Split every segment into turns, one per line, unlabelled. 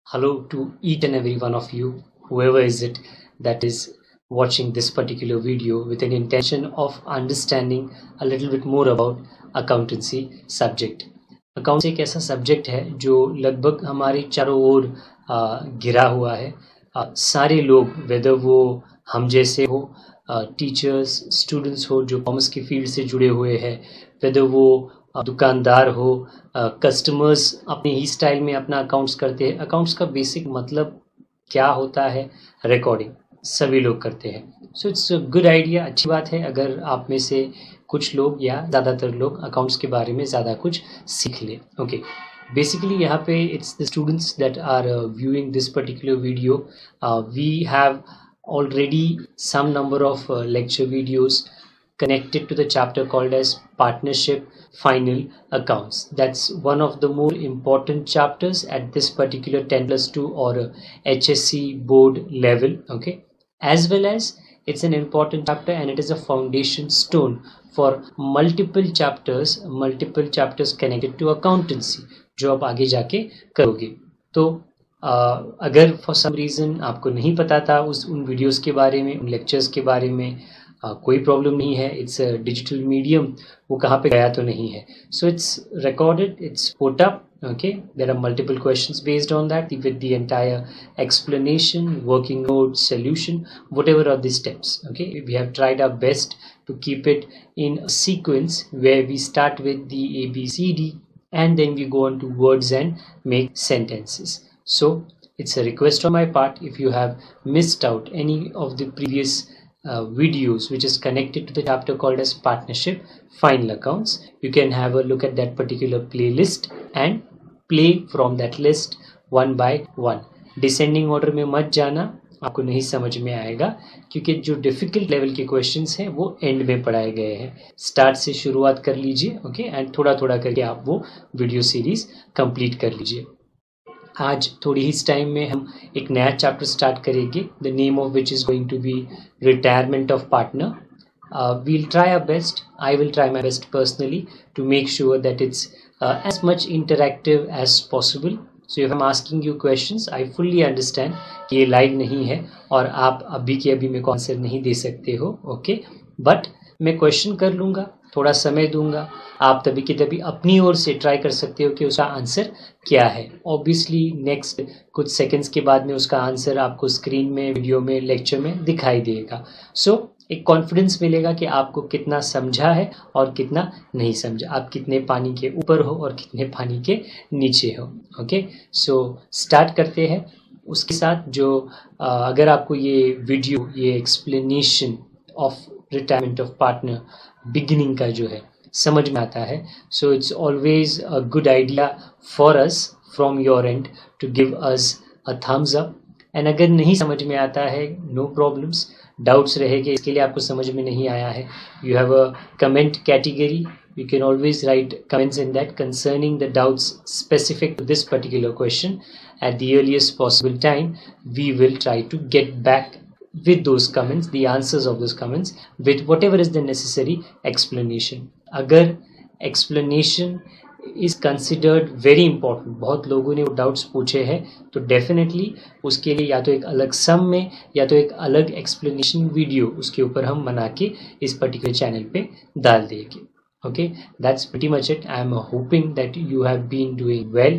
Hello to each and every one of you, whoever is it that is watching this particular video with an intention of understanding a little bit more about accountancy subject. Accounts एक ऐसा subject है जो लगभग हमारे चारों ओर घिरा हुआ है। सारे लोग, वेदर वो हम जैसे हो, टीचर्स, स्टूडेंट्स हो जो कॉमर्स की फील्ड से जुड़े हुए हैं, वेदर वो दुकानदार हो, कस्टमर्स अपने ही स्टाइल में अपना अकाउंट्स करते हैं। अकाउंट्स का बेसिक मतलब क्या होता है? रिकॉर्डिंग सभी लोग करते हैं। So it's a good idea, अच्छी बात है अगर आप में से कुछ लोग या ज़्यादातर लोग अकाउंट्स के बारे में ज़्यादा कुछ सीख लें। ओके, बेसिकली यहाँ पे it's the students that are viewing this particular video. We have already some number of lecture videos connected to the chapter called as Partnership Final Accounts. That's one of the more important chapters at this particular 10+2 or HSC board level. Okay, as well as it's an important chapter and it is a foundation stone for multiple chapters connected to accountancy जो आप आगे जाके करोगे। तो अगर for some reason आपको नहीं पता था उन वीडियोस के बारे में, उन लेक्चर्स के बारे में, कोई प्रॉब्लम नहीं है। इट्स अ डिजिटल मीडियम, वो कहाँ पे गया तो नहीं है। So it's recorded, it's put up. Okay, there are multiple questions based on that with the entire explanation, working note, solution, whatever are the steps. Okay, we have tried our best to keep it in a sequence where we start with the ABCD and then we go on to words and make sentences. So it's a request on my part, if you have missed out any of the previous videos which is connected to the chapter called as Partnership Final Accounts, you can have a look at that particular playlist and play from that list one by one. Descending order में मत जाना, आपको नहीं समझ में आएगा क्योंकि जो डिफिकल्ट लेवल के क्वेश्चंस हैं वो एंड में पढ़ाए गए हैं। स्टार्ट से शुरुआत कर लीजिए, ओके, एंड थोड़ा थोड़ा करके आप वो वीडियो सीरीज कंप्लीट कर लीजिए। आज थोड़ी ही टाइम में हम एक नया चैप्टर स्टार्ट करेंगे, the name of which is going to be retirement of partner. We'll try our best, I will try my best personally to make sure that it's as much interactive as possible. So if I'm asking you questions, I fully understand कि ये live नहीं है और आप अभी के अभी मेरे को आंसर नहीं दे सकते हो, ओके, बट मैं क्वेश्चन कर लूँगा, थोड़ा समय दूंगा, आप तभी के तभी अपनी ओर से ट्राई कर सकते हो कि उसका आंसर क्या है। ऑब्वियसली नेक्स्ट कुछ सेकंड्स के बाद में उसका आंसर आपको स्क्रीन में, वीडियो में, लेक्चर में दिखाई देगा। सो एक कॉन्फिडेंस मिलेगा कि आपको कितना समझा है और कितना नहीं समझा, आप कितने पानी के ऊपर हो और कितने पानी के नीचे हो। ओके, सो स्टार्ट करते हैं। उसके साथ जो अगर आपको ये वीडियो, ये explanation of retirement of partner beginning का जो है समझ में आता है, so it's always a good idea for us from your end to give us a thumbs up. And अगर नहीं समझ में आता है, नो प्रॉब्लम्स, डाउट्स रहेंगे, इसके लिए आपको समझ में नहीं आया है, you have a comment category, you can always write comments in that concerning the doubts specific to this particular question. At the earliest possible time, we will try to get back with those comments, the answers of those comments, with whatever is the necessary explanation. अगर explanation is considered very important, बहुत लोगों ने वो doubts पूछे हैं, तो definitely उसके लिए या तो एक अलग सम में या तो एक अलग एक्सप्लेनेशन वीडियो उसके ऊपर हम बना के इस पर्टिकुलर चैनल पे डाल देंगे। Okay, that's pretty much it. I am hoping that you have been doing well,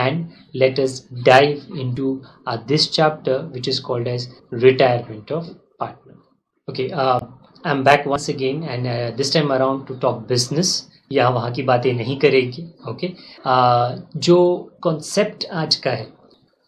and let us dive into this chapter which is called as retirement of partner. Okay, I'm back once again and this time around to talk business. यहाँ वहाँ की बातें नहीं करेगी। Okay, जो concept आज का है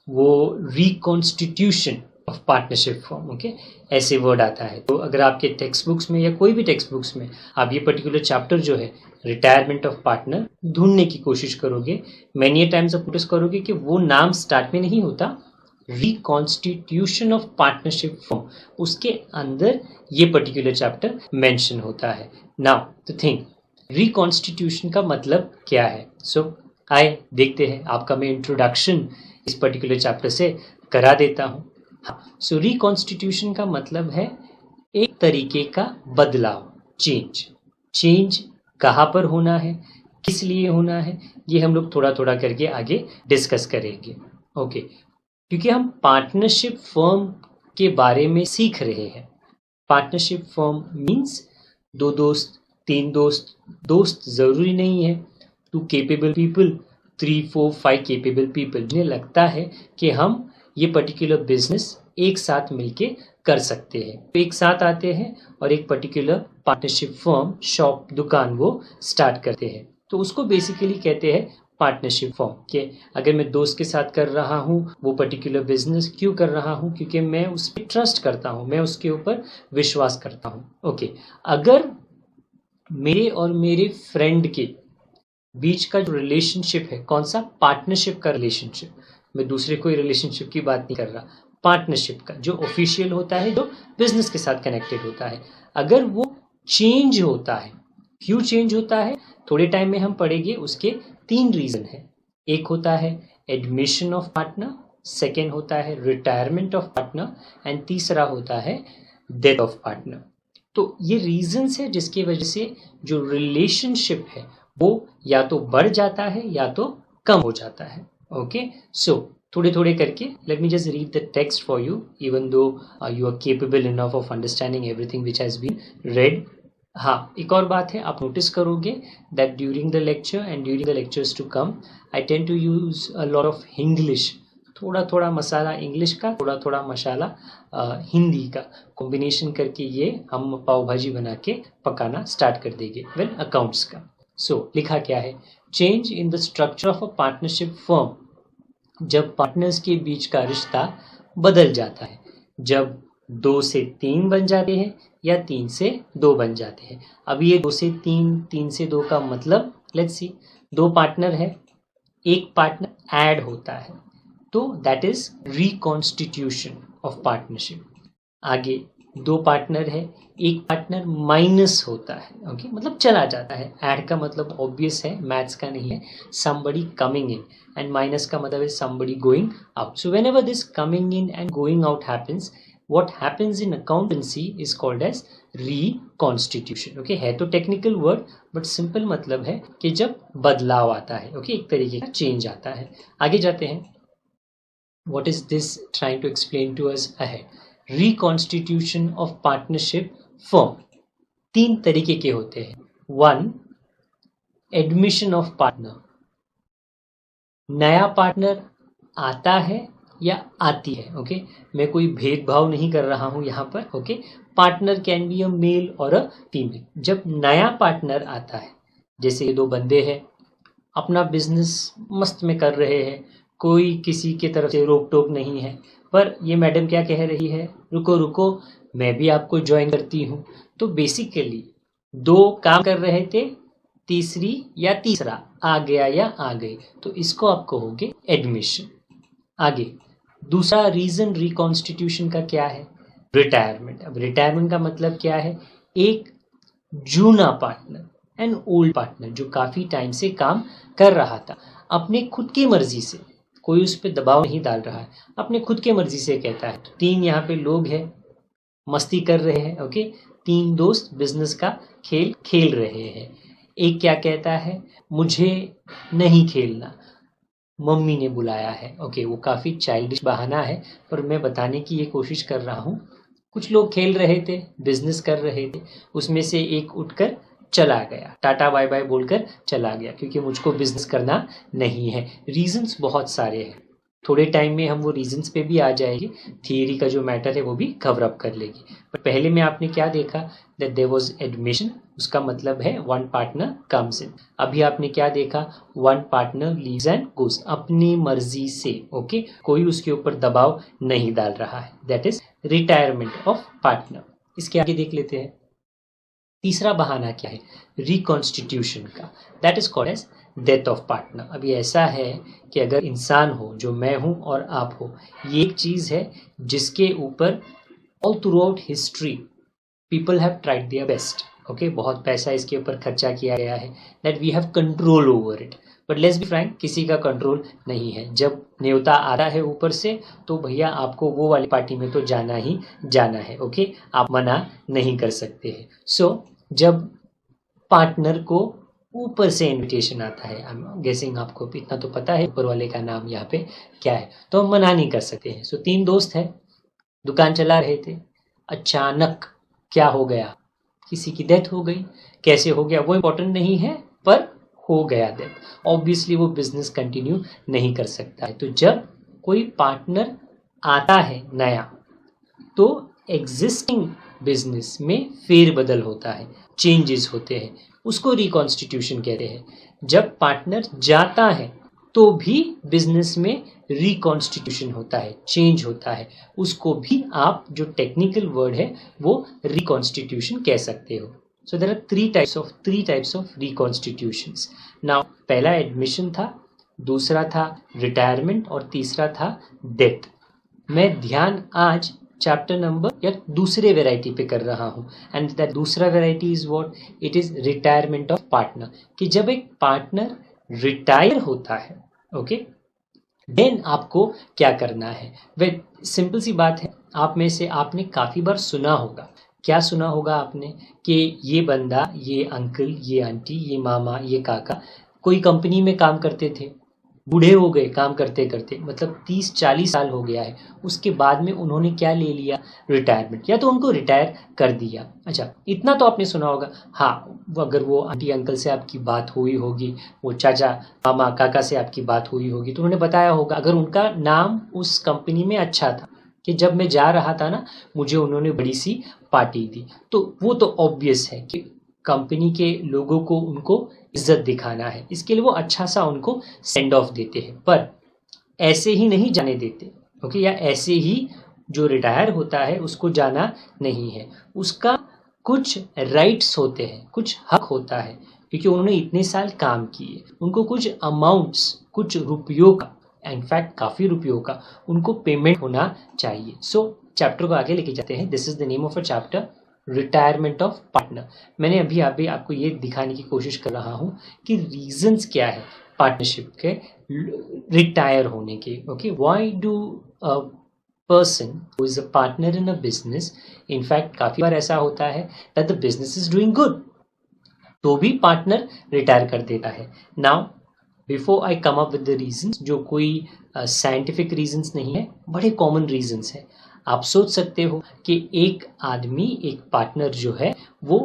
वो reconstitution of partnership form, okay, ऐसे वर्ड आता है। तो अगर आपके टेक्स्ट बुक्स में या कोई भी टेक्स्ट बुक्स में आप ये पर्टिकुलर चैप्टर जो है रिटायरमेंट ऑफ पार्टनर ढूंढने की कोशिश करोगे, मैनी टाइम्स आप नोटिस करोगे कि वो नाम स्टार्ट में नहीं होता, रिकॉन्स्टिट्यूशन ऑफ पार्टनरशिप फॉर्म, उसके अंदर ये पर्टिकुलर चैप्टर मेंशन होता है। नाउ द थिंग, रिकॉन्स्टिट्यूशन का मतलब क्या है? सो आए देखते हैं। आपका मैं इंट्रोडक्शन इस पर्टिकुलर चैप्टर से करा देता हूँ। सो रिकॉन्स्टिट्यूशन का मतलब है एक तरीके का बदलाव, चेंज कहाँ पर होना है, किस लिए होना है, ये हम लोग थोड़ा थोड़ा करके आगे डिस्कस करेंगे। ओके, क्योंकि हम पार्टनरशिप फर्म के बारे में सीख रहे हैं। पार्टनरशिप फर्म मीन्स 2 दोस्त, 3 दोस्त, दोस्त जरूरी नहीं है, 2 केपेबल पीपल, 3, 4, 5 केपेबल पीपल, जिन्हें लगता है कि हम ये पर्टिकुलर बिजनेस एक साथ मिलके कर सकते हैं, तो एक साथ आते हैं और एक पर्टिकुलर पार्टनरशिप फर्म, शॉप, दुकान वो स्टार्ट करते हैं। तो उसको बेसिकली कहते हैं पार्टनरशिप फर्म। कि अगर मैं दोस्त के साथ कर रहा हूँ वो पर्टिकुलर बिजनेस, क्यों कर रहा हूँ? क्योंकि मैं उस पर ट्रस्ट करता हूँ, मैं उसके ऊपर विश्वास करता हूँ। ओके, अगर मेरे और मेरे फ्रेंड के बीच का जो रिलेशनशिप है, कौन सा? पार्टनरशिप का रिलेशनशिप, मैं दूसरे कोई रिलेशनशिप की बात नहीं कर रहा, पार्टनरशिप का जो ऑफिशियल होता है, जो बिजनेस के साथ कनेक्टेड होता है, अगर वो चेंज होता है, क्यों चेंज होता है थोड़े टाइम में हम पढ़ेंगे। उसके 3 रीजन है। एक होता है एडमिशन ऑफ पार्टनर, सेकेंड होता है रिटायरमेंट ऑफ पार्टनर, एंड तीसरा होता है डेथ ऑफ पार्टनर। तो ये रीजंस है जिसकी वजह से जो रिलेशनशिप है वो या तो बढ़ जाता है या तो कम हो जाता है। ओके, सो थोड़े थोड़े करके let me just read the text for you, even though you are capable enough of understanding everything which has been read. हाँ, एक और बात है, आप नोटिस करोगे that during the lecture and during the lectures to come I tend to use a lot of English. थोड़ा थोड़ा मसाला English का, थोड़ा थोड़ा मसाला हिंदी का कॉम्बिनेशन करके ये हम पाव भाजी बना के पकाना स्टार्ट कर देंगे। वेल, अकाउंट्स का। सो लिखा क्या है? Change in the structure of a partnership firm, जब पार्टनर्स के बीच का रिश्ता बदल जाता है, जब 2 से 3 बन जाते हैं या 3 से 2 बन जाते हैं। अब ये 2 से 3, 3 से 2 का मतलब, लेट्स सी, 2 पार्टनर है, एक पार्टनर ऐड होता है, तो that is reconstitution of partnership. आगे 2 पार्टनर है, एक पार्टनर माइनस होता है। ओके, मतलब चला जाता है। ऐड का मतलब ऑब्वियस है, मैथ्स का नहीं है, somebody coming in, and minus का मतलब है somebody going out. So whenever this coming in and going out happens, what happens in accountancy is called as reconstitution. Okay, है तो टेक्निकल वर्ड, बट सिंपल मतलब है कि जब बदलाव आता है, ओके, एक तरीके का चेंज आता है। आगे जाते हैं। What is this trying to explain to us ahead? Reconstitution of partnership firm 3 तरीके के होते हैं। 1, एडमिशन ऑफ पार्टनर, नया पार्टनर आता है या आती है। ओके, मैं कोई भेदभाव नहीं कर रहा हूं यहां पर। Okay, partner can be a male और अ फीमेल। जब नया पार्टनर आता है, जैसे ये 2 बंदे हैं, अपना बिजनेस मस्त में कर रहे हैं, कोई किसी की तरफ से रोक टोक नहीं है, पर ये मैडम क्या कह रही है? रुको रुको, मैं भी आपको ज्वाइन करती हूँ। तो बेसिकली 2 काम कर रहे थे, तीसरी या तीसरा आ गया या आ गई, तो इसको आप कहोगे एडमिशन। आगे दूसरा रीजन रिकॉन्स्टिट्यूशन का क्या है? रिटायरमेंट। अब रिटायरमेंट का मतलब क्या है? एक जूना पार्टनर, एन ओल्ड पार्टनर, जो काफी टाइम से काम कर रहा था, अपने खुद की मर्जी से, कोई उस पर दबाव नहीं डाल रहा है, अपने खुद के मर्जी से कहता है। तो 3 यहाँ पे लोग हैं, मस्ती कर रहे हैं। ओके, 3 दोस्त बिजनेस का खेल खेल रहे हैं। एक क्या कहता है? मुझे नहीं खेलना, मम्मी ने बुलाया है। ओके, वो काफी चाइल्डिश बहाना है, पर मैं बताने की ये कोशिश कर रहा हूँ। कुछ लोग खेल रहे थे, बिजनेस कर रहे थे, उसमें से एक उठकर चला गया, टाटा बाय बाय बोलकर चला गया, क्योंकि मुझको बिजनेस करना नहीं है। रीजंस बहुत सारे हैं, थोड़े टाइम में हम वो रीजंस पे भी आ जाएंगे, थियरी का जो मैटर है वो भी कवर अप कर लेगी। बट पहले में आपने क्या देखा? दैट देयर वाज एडमिशन, उसका मतलब है 1 पार्टनर कम्स इन। अभी आपने क्या देखा? 1 पार्टनर लीव्स एंड गोस, अपनी मर्जी से। ओके, कोई उसके ऊपर दबाव नहीं डाल रहा है, that is retirement of partner. इसके आगे देख लेते हैं। तीसरा बहाना क्या है? रिकॉन्स्टिट्यूशन का, that is called as death of partner. अभी ऐसा है कि अगर इंसान हो, जो मैं हूं और आप हो, ये एक चीज है जिसके ऊपर all throughout history people have tried their best. Okay, बहुत पैसा इसके ऊपर खर्चा किया गया है, that we have control over it. But let's be frank, किसी का कंट्रोल नहीं है। जब न्योता आ रहा है ऊपर से, तो भैया आपको वो वाली पार्टी में तो जाना ही जाना है। ओके, आप मना नहीं कर सकते हैं। सो जब पार्टनर को ऊपर से इनविटेशन आता है। आई एम गेसिंग आपको इतना तो पता है ऊपर वाले का नाम यहाँ पे क्या है, तो हम मना नहीं कर सकते हैं। सो 3 दोस्त हैं, दुकान चला रहे थे, अचानक क्या हो गया, किसी की डेथ हो गई। कैसे हो गया वो इम्पोर्टेंट नहीं है, पर हो गया डेथ। ऑब्वियसली वो बिजनेस कंटिन्यू नहीं कर सकता है। तो जब कोई पार्टनर आता है नया, तो एग्जिस्टिंग बिजनेस में फेरबदल होता है, चेंजेस होते हैं, उसको रिकॉन्स्टिट्यूशन कहते हैं। जब पार्टनर जाता है तो भी बिजनेस में रिकॉन्स्टिट्यूशन होता है, चेंज होता है, उसको भी आप जो टेक्निकल वर्ड है वो रिकॉन्स्टिट्यूशन कह सकते हो। So there are three types of reconstitutions. Now पहला एडमिशन था, दूसरा था रिटायरमेंट और तीसरा था डेथ। मैं ध्यान आज चैप्टर नंबर या दूसरे वेराइटी पे कर रहा हूँ, एंड दैट दूसरा variety is what, it is retirement of partner. कि जब एक पार्टनर रिटायर होता है, ओके, देन आपको क्या करना है। वे सिंपल सी बात है, आप में से आपने काफी बार सुना होगा, क्या सुना होगा आपने, कि ये बंदा, ये अंकल, ये आंटी, ये मामा, ये काका कोई कंपनी में काम करते थे, बूढ़े हो गए काम करते करते, मतलब 30-40 साल हो गया है, उसके बाद में उन्होंने क्या ले लिया, रिटायरमेंट, या तो उनको रिटायर कर दिया। अच्छा, इतना तो आपने सुना होगा। हाँ, अगर वो आंटी अंकल से आपकी बात हुई होगी, वो चाचा मामा काका से आपकी बात हुई होगी, तो उन्होंने बताया होगा, अगर उनका नाम उस कंपनी में अच्छा था कि जब मैं जा रहा था ना, मुझे उन्होंने बड़ी सी पार्टी दी, तो वो तो ऑब्वियस है कि कंपनी के लोगों को उनको इज्जत दिखाना है, इसके लिए वो अच्छा सा उनको सेंड ऑफ देते हैं। पर ऐसे ही नहीं जाने देते, ओके, या ऐसे ही जो रिटायर होता है उसको जाना नहीं है। उसका कुछ राइट्स होते हैं, कुछ हक होता है, क्योंकि उन्होंने इतने साल काम किए, उनको कुछ अमाउंट्स, कुछ रुपयों का, इनफैक्ट काफ़ी रुपयों का उनको पेमेंट होना चाहिए। सो चैप्टर को आगे लेके जाते हैं। This is the name of a chapter, retirement of partner. मैंने अभी आपको ये दिखाने की कोशिश कर रहा हूँ कि रीजंस क्या है पार्टनरशिप के रिटायर होने के। Okay, why do a person who is a partner in a business, in fact काफी बार ऐसा होता है that the business is doing good, तो भी पार्टनर रिटायर कर देता है। Now before I come up with the reasons, जो कोई साइंटिफिक रीजंस नहीं है, बड़े कॉमन रीजंस है। आप सोच सकते हो कि एक आदमी, एक पार्टनर जो है वो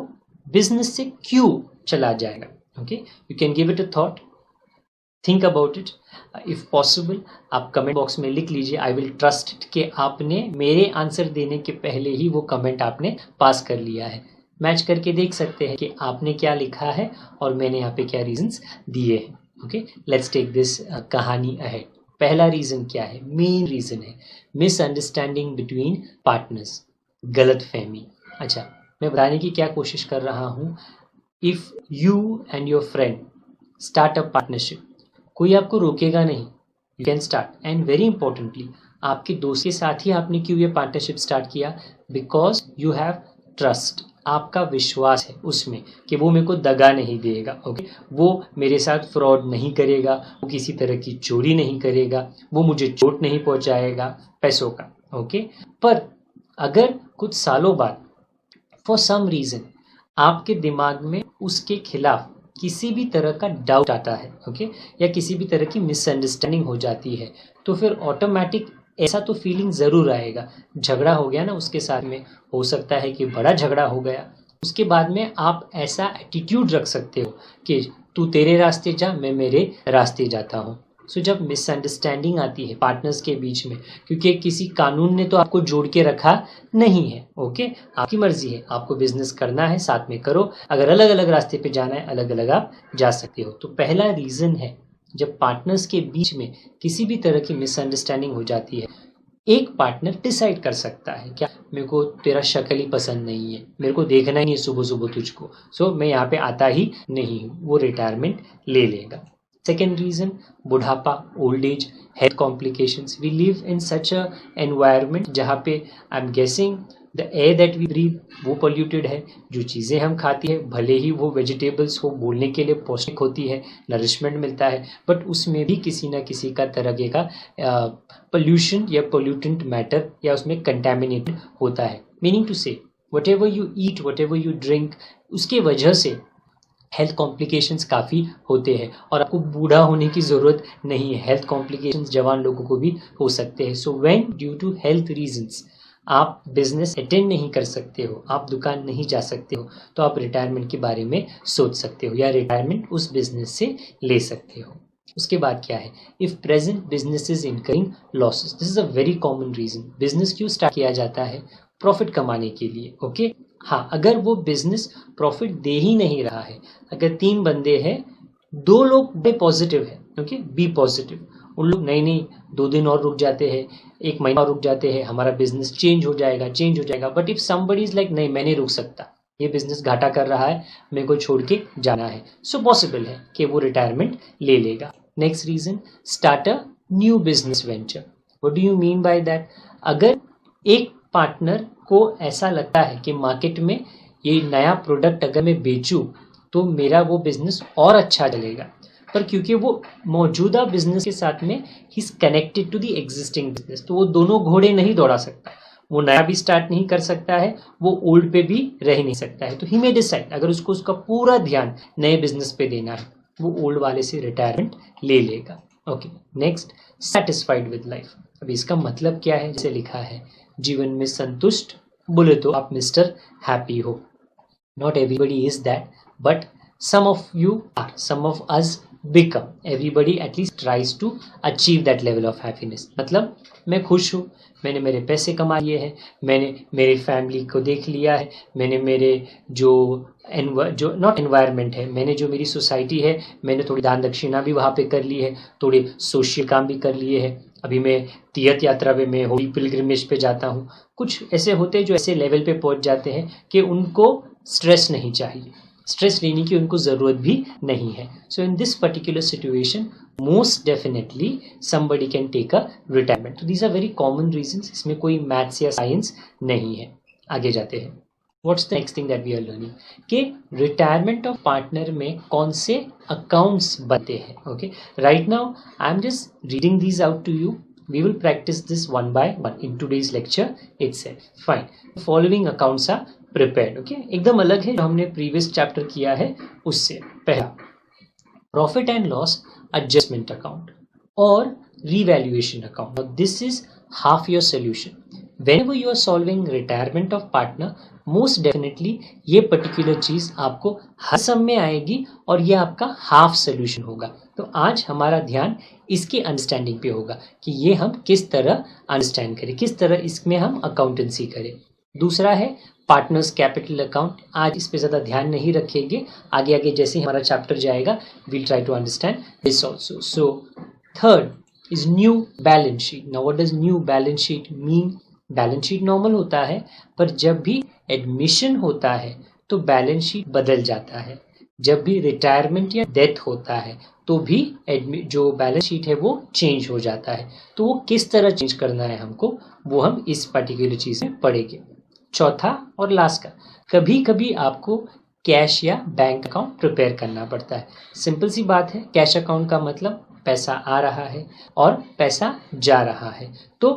बिजनेस से क्यों चला जाएगा। Okay, you can give it a thought, think about it. If possible आप कमेंट बॉक्स में लिख लीजिए। आई विल ट्रस्ट इट कि आपने मेरे आंसर देने के पहले ही वो कमेंट आपने पास कर लिया है। मैच करके देख सकते हैं कि आपने क्या लिखा है और मैंने यहाँ पे क्या रीजंस दिए हैं। ओके, लेट्स टेक दिस कहानी अहेड। पहला रीजन क्या है, मेन रीजन है मिसअंडरस्टैंडिंग बिटवीन पार्टनर्स, गलत फहमी। अच्छा, मैं बताने की क्या कोशिश कर रहा हूँ, if you and your friend start a partnership, कोई आपको रोकेगा नहीं, you can start. And very importantly, आपके दोस्त के साथ ही आपने क्यों ये पार्टनरशिप स्टार्ट किया, बिकॉज यू हैव ट्रस्ट, आपका विश्वास है उसमें कि वो मेरे को दगा नहीं देगा। ओके, वो मेरे साथ फ्रॉड नहीं करेगा, वो किसी तरह की चोरी नहीं करेगा, वो मुझे चोट नहीं पहुंचाएगा पैसों का। ओके, पर अगर कुछ सालों बाद फॉर सम रीजन आपके दिमाग में उसके खिलाफ किसी भी तरह का डाउट आता है, ओके, या किसी भी तरह की मिसअंडरस्टैंडिंग हो जाती है, तो फिर ऑटोमेटिक ऐसा तो फीलिंग ज़रूर आएगा। झगड़ा हो गया ना उसके साथ में, हो सकता है कि बड़ा झगड़ा हो गया, उसके बाद में आप ऐसा एटीट्यूड रख सकते हो कि तू तेरे रास्ते जा, मैं मेरे रास्ते जाता हूँ। सो जब मिसअंडरस्टैंडिंग आती है पार्टनर्स के बीच में, क्योंकि किसी कानून ने तो आपको जोड़ के रखा नहीं है, ओके, आपकी मर्जी है, आपको बिजनेस करना है साथ में करो, अगर अलग अलग रास्ते पे जाना है अलग अलग आप जा सकते हो। तो पहला रीजन है, जब पार्टनर्स के बीच में किसी भी तरह की मिसअंडरस्टैंडिंग हो जाती है, एक पार्टनर डिसाइड कर सकता है क्या, मेरे को तेरा शक्ल ही पसंद नहीं है, मेरे को देखना ही नहीं सुबह सुबह तुझको, सो मैं यहाँ पे आता ही नहीं हूँ, वो रिटायरमेंट ले लेगा। सेकेंड रीजन, बुढ़ापा, old age, health complications. We live in such a environment जहाँ पे I am guessing the air that we breathe वो पोल्यूटेड है, जो चीज़ें हम खाती है भले ही वो वेजिटेबल्स हो, बोलने के लिए पौष्टिक होती है, नरिशमेंट मिलता है, बट उसमें भी किसी ना किसी का तरह का पोल्यूशन या पोल्यूटेंट मैटर या उसमें कंटेमिनेटेड होता है। मीनिंग टू से what ever you eat, what ever you drink, उसके वजह से हेल्थ कॉम्प्लिकेशंस काफ़ी होते हैं और आपको बूढ़ा होने की ज़रूरत नहीं है, हेल्थ कॉम्प्लिकेशंस जवान लोगों को भी हो सकते हैं। So when due to health reasons आप बिजनेस अटेंड नहीं कर सकते हो, आप दुकान नहीं जा सकते हो, तो आप रिटायरमेंट के बारे में सोच सकते हो या रिटायरमेंट उस बिजनेस से ले सकते हो। उसके बाद क्या है, if present business is incurring losses, this is a very common reason. Business क्यों स्टार्ट किया जाता है? प्रॉफिट कमाने के लिए। ओके हाँ, अगर वो बिजनेस प्रॉफिट दे ही नहीं रहा है, अगर 3 बंदे हैं, 2 लोग बड़े पॉजिटिव है, ओके बी पॉजिटिव, उन लोग नहीं 2 दिन और रुक जाते हैं, 1 महीना और रुक जाते हैं, हमारा बिजनेस चेंज हो जाएगा। But if somebody is like नहीं, मैं नहीं रुक सकता, ये बिजनेस घाटा कर रहा है, मेरे को छोड़ के जाना है, सो पॉसिबल है कि वो रिटायरमेंट ले लेगा। Next reason, start a new business venture. What do you mean by that? अगर एक पार्टनर को ऐसा लगता है कि मार्केट में ये नया प्रोडक्ट अगर मैं बेचूं तो मेरा वो बिजनेस और अच्छा चलेगा, पर क्योंकि वो मौजूदा बिजनेस के साथ में ही is connected to the existing business, तो वो दोनों घोड़े नहीं दौड़ा सकता, वो नया भी स्टार्ट नहीं कर सकता है, वो ओल्ड पे भी रह नहीं सकता है। तो ही मे डिसाइड, अगर उसको उसका पूरा ध्यान नए बिजनेस पे देना है, वो ओल्ड वाले से रिटायरमेंट ले लेगा। Okay next, satisfied with life. अभी इसका मतलब क्या है? जैसे लिखा है, जीवन में संतुष्ट, बोले तो आप मिस्टर हैप्पी हो। Not everybody is that, but some of you are, some of us become, everybody at least tries to achieve that level of happiness। मतलब मैं खुश हूँ, मैंने मेरे पैसे कमा लिए हैं, मैंने मेरी फैमिली को देख लिया है, मैंने मेरे जो नॉट एनवायरनमेंट है, मैंने जो मेरी सोसाइटी है, मैंने थोड़ी दान दक्षिणा भी वहाँ पे कर ली है, थोड़े सोशल काम भी कर लिए हैं, अभी मैं तीर्थ यात्रा पे, मैं होली पिलग्रिमेज पे जाता हूँ। कुछ ऐसे होते हैं जो ऐसे लेवल पे पहुँच जाते हैं कि उनको स्ट्रेस नहीं चाहिए, स्ट्रेस लेने की उनको ज़रूरत भी नहीं है। So in this particular situation most definitely somebody can take a retirement. तो these are very common reasons, इसमें कोई मैथ्स या साइंस नहीं है। आगे जाते हैं, what's the next thing that we are learning, कि रिटायरमेंट ऑफ पार्टनर में कौन से अकाउंट्स बनते हैं। Okay right now I am just reading these out to you, we will practice this one by one in today's lecture itself। fine, following accounts are prepared। okay एकदम अलग है जो हमने previous chapter किया है उससे। पहला, profit and loss adjustment account और revaluation account। now this is half your solution whenever you are solving retirement of partner, most definitely ये पर्टिकुलर चीज आपको हर सम में आएगी और ये आपका हाफ सोल्यूशन होगा। तो आज हमारा ध्यान इसके अंडरस्टैंडिंग पे होगा कि ये हम किस तरह अंडरस्टैंड करें, किस तरह इसमें हम अकाउंटेंसी करें। दूसरा है पार्टनर्स कैपिटल अकाउंट, आज इस पे ज़्यादा ध्यान नहीं रखेंगे, आगे आगे जैसे हमारा चैप्टर जाएगा we'll try to understand this also। So third is new balance sheet। now what does new balance sheet mean? Balance sheet normal होता है, पर जब भी एडमिशन होता है तो बैलेंस शीट बदल जाता है। जब भी रिटायरमेंट या डेथ होता है तो भी जो बैलेंस शीट है वो चेंज हो जाता है। तो वो किस तरह चेंज करना है हमको, वो हम इस पर्टिकुलर चीज़ में पढ़ेंगे। चौथा और लास्ट का, कभी कभी आपको कैश या बैंक अकाउंट प्रिपेयर करना पड़ता है। सिंपल सी बात है, कैश अकाउंट का मतलब पैसा आ रहा है और पैसा जा रहा है। तो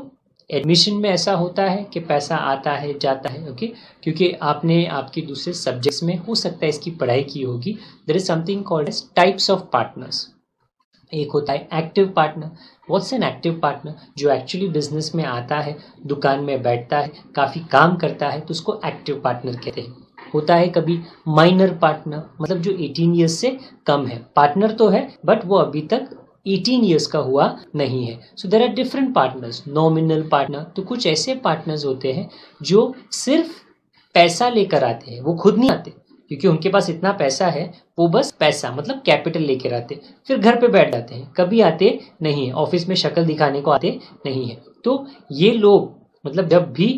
एडमिशन में ऐसा होता है कि पैसा आता है जाता है। ओके क्योंकि आपने आपके दूसरे सब्जेक्ट्स में हो सकता है इसकी पढ़ाई की होगी। There is something called as types of partners. एक होता है active partner. What's an active partner? जो एक्चुअली बिजनेस में आता है, दुकान में बैठता है, काफ़ी काम करता है, तो उसको एक्टिव पार्टनर कहते हैं। होता है कभी माइनर पार्टनर, मतलब जो 18 ईयर्स से कम है, पार्टनर तो है बट वो अभी तक 18 ईयर्स का हुआ नहीं है। So there are different partners. Nominal partner, तो कुछ ऐसे पार्टनर्स होते हैं जो सिर्फ पैसा लेकर आते हैं, वो खुद नहीं आते क्योंकि उनके पास इतना पैसा है, वो बस पैसा मतलब कैपिटल लेकर आते, फिर घर पे बैठ जाते हैं, कभी आते नहीं है, ऑफिस में शक्ल दिखाने को आते नहीं है। तो ये लोग मतलब जब भी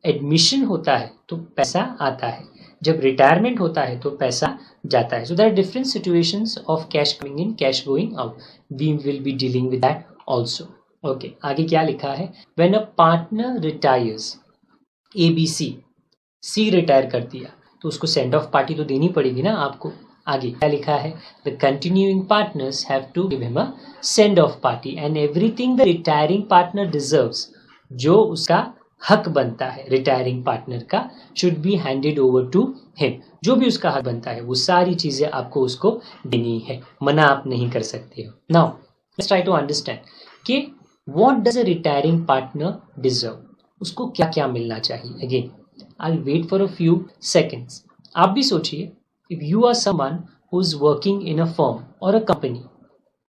एडमिशन होता है तो पैसा आता है, जब रिटायरमेंट होता है तो पैसा जाता है। So there are different situations of cash coming in, cash going out. We will be dealing with that also. Okay आगे क्या लिखा है? When a partner retires, ABC, C retire कर दिया तो उसको सेंड ऑफ पार्टी तो देनी पड़ेगी ना आपको। आगे क्या लिखा है? The continuing partners have to give him a send off party and everything the retiring partner deserves. जो उसका हक बनता है रिटायरिंग पार्टनर का should be handed over to him. जो भी उसका हक बनता है वो सारी चीजें आपको उसको देनी है, मना आप नहीं कर सकते हो। Now let's try to understand कि what does a retiring partner deserve, उसको क्या क्या मिलना चाहिए। Again I will wait for a few seconds. आप भी सोचिए, if you are someone who is working in a firm और अ कंपनी,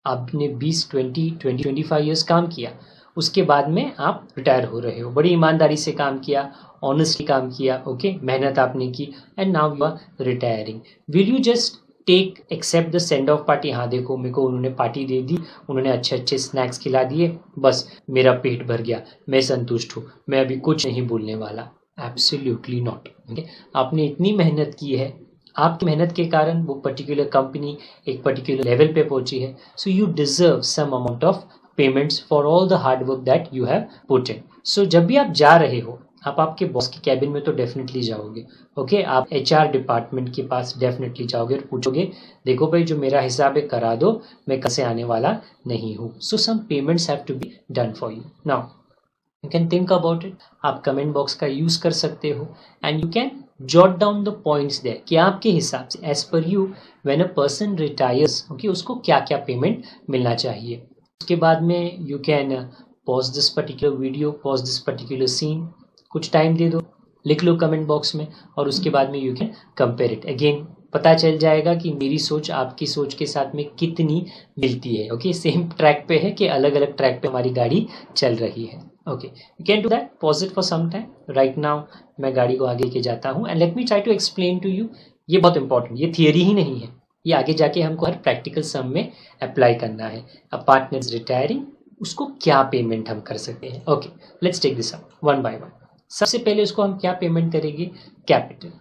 आपने 20-25 ईयर्स काम किया, उसके बाद में आप रिटायर हो रहे हो, बड़ी ईमानदारी से काम किया, ऑनेस्टली काम किया, ओके, मेहनत आपने की, and now you are retiring. Will you just take accept the send off party, हाँ देखो मेरे को उन्होंने पार्टी दे दी, उन्होंने अच्छे अच्छे स्नैक्स खिला दिए, बस मेरा पेट भर गया, मैं संतुष्ट हूँ, मैं अभी कुछ नहीं बोलने वाला? Absolutely not. ओके, आपने इतनी मेहनत की है, आपकी मेहनत के कारण वो पर्टिकुलर कंपनी एक पर्टिकुलर लेवल पे पहुंची है, so you deserve some amount of payments for all the hard work that you have put in. So जब भी आप जा रहे हो, आप आपके बॉस के कैबिन में तो डेफिनेटली जाओगे, ओके, आप एचआर डिपार्टमेंट के पास डेफिनेटली जाओगे और पूछोगे, देखो भाई जो मेरा हिसाब है करा दो, मैं कल से आने वाला नहीं हूँ, so some payments have to be done for you. Now you can think about it, आप कमेंट बॉक्स का यूज कर सकते हो and you can jot down the points there कि आपके हिसाब से as per you when a person retires, okay, उसको क्या क्या पेमेंट मिलना चाहिए। उसके बाद में you can pause this particular video, pause this particular scene, कुछ टाइम दे दो, लिख लो कमेंट बॉक्स में, और उसके बाद में you can compare it again. पता चल जाएगा कि मेरी सोच आपकी सोच के साथ में कितनी मिलती है। ओके, सेम ट्रैक पे है कि अलग अलग ट्रैक पे हमारी गाड़ी चल रही है। Okay, you can do that, pause it for some time. Right now मैं गाड़ी को आगे के जाता हूँ and let me try to explain to you. ये बहुत इंपॉर्टेंट, ये थियरी ही नहीं है, ये आगे जाके हमको हर प्रैक्टिकल सम में अप्लाई करना है। अ पार्टनर इज रिटायरिंग, उसको क्या पेमेंट हम कर सकते हैं। Okay, let's take this up one by one. सबसे पहले उसको हम क्या पेमेंट करेंगे? कैपिटल,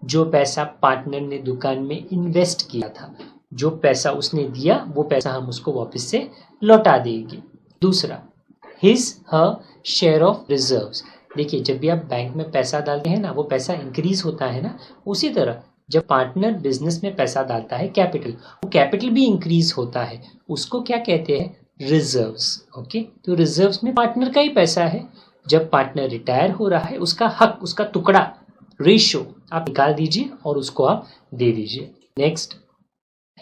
जो पैसा पार्टनर ने दुकान में इन्वेस्ट किया था, जो पैसा उसने दिया वो पैसा हम उसको वापस से लौटा देंगे। दूसरा, his her share of reserves. देखिए, जब भी आप बैंक में पैसा डालते हैं ना, वो पैसा इंक्रीज होता है ना, उसी तरह जब पार्टनर बिजनेस में पैसा डालता है कैपिटल, वो कैपिटल भी इंक्रीज होता है, उसको क्या कहते हैं? रिजर्व्स। ओके, तो रिजर्व्स में पार्टनर का ही पैसा है। जब पार्टनर रिटायर हो रहा है, उसका हक, उसका टुकड़ा, रेशियो आप निकाल दीजिए और उसको आप दे दीजिए। नेक्स्ट,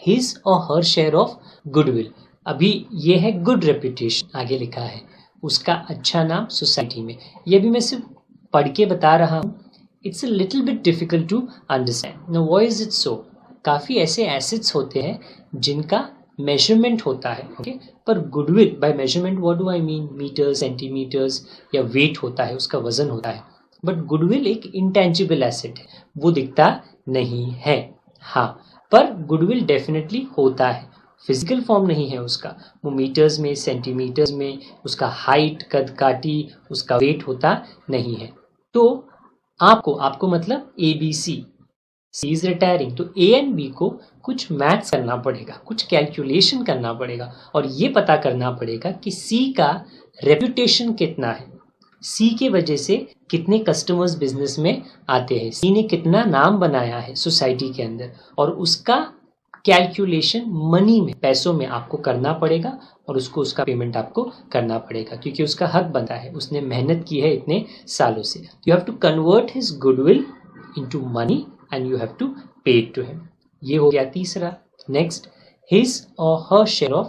हिज और हर शेयर ऑफ गुडविल। अभी ये है गुड रेपुटेशन, आगे लिखा है उसका अच्छा नाम सोसाइटी में। ये भी मैं सिर्फ पढ़ के बता रहा हूँ, it's a little bit difficult to understand. No, why is it so? काफ़ी ऐसे एसेट्स होते हैं जिनका मेजरमेंट होता है, ओके, पर goodwill by measurement what do I mean? Meters, centimeters या वेट होता है, उसका वजन होता है। बट गुडविल एक इंटेंजिबल एसेट है, वो दिखता नहीं है। हाँ, पर गुडविल डेफिनेटली होता है, फिजिकल फॉर्म नहीं है उसका, वो मीटर्स में, सेंटीमीटर्स में उसका हाइट, कद काठी, उसका वेट होता नहीं है। तो आपको मतलब ABC, सी इज रिटायरिंग, तो ए एंड बी को कुछ मैथ्स करना पड़ेगा, कुछ कैलकुलेशन करना पड़ेगा, और ये पता करना पड़ेगा कि सी का रेपुटेशन कितना है, सी के वजह से कितने कस्टमर्स बिजनेस में आते हैं, सी ने कितना नाम बनाया है सोसाइटी के अंदर, और उसका कैलकुलेशन मनी में, पैसों में आपको करना पड़ेगा, और उसको उसका पेमेंट आपको करना पड़ेगा, क्योंकि उसका हक बनता है, उसने मेहनत की है इतने सालों से। You have to convert his goodwill into money and you have to pay it to him. ये हो गया तीसरा। Next, his or her share of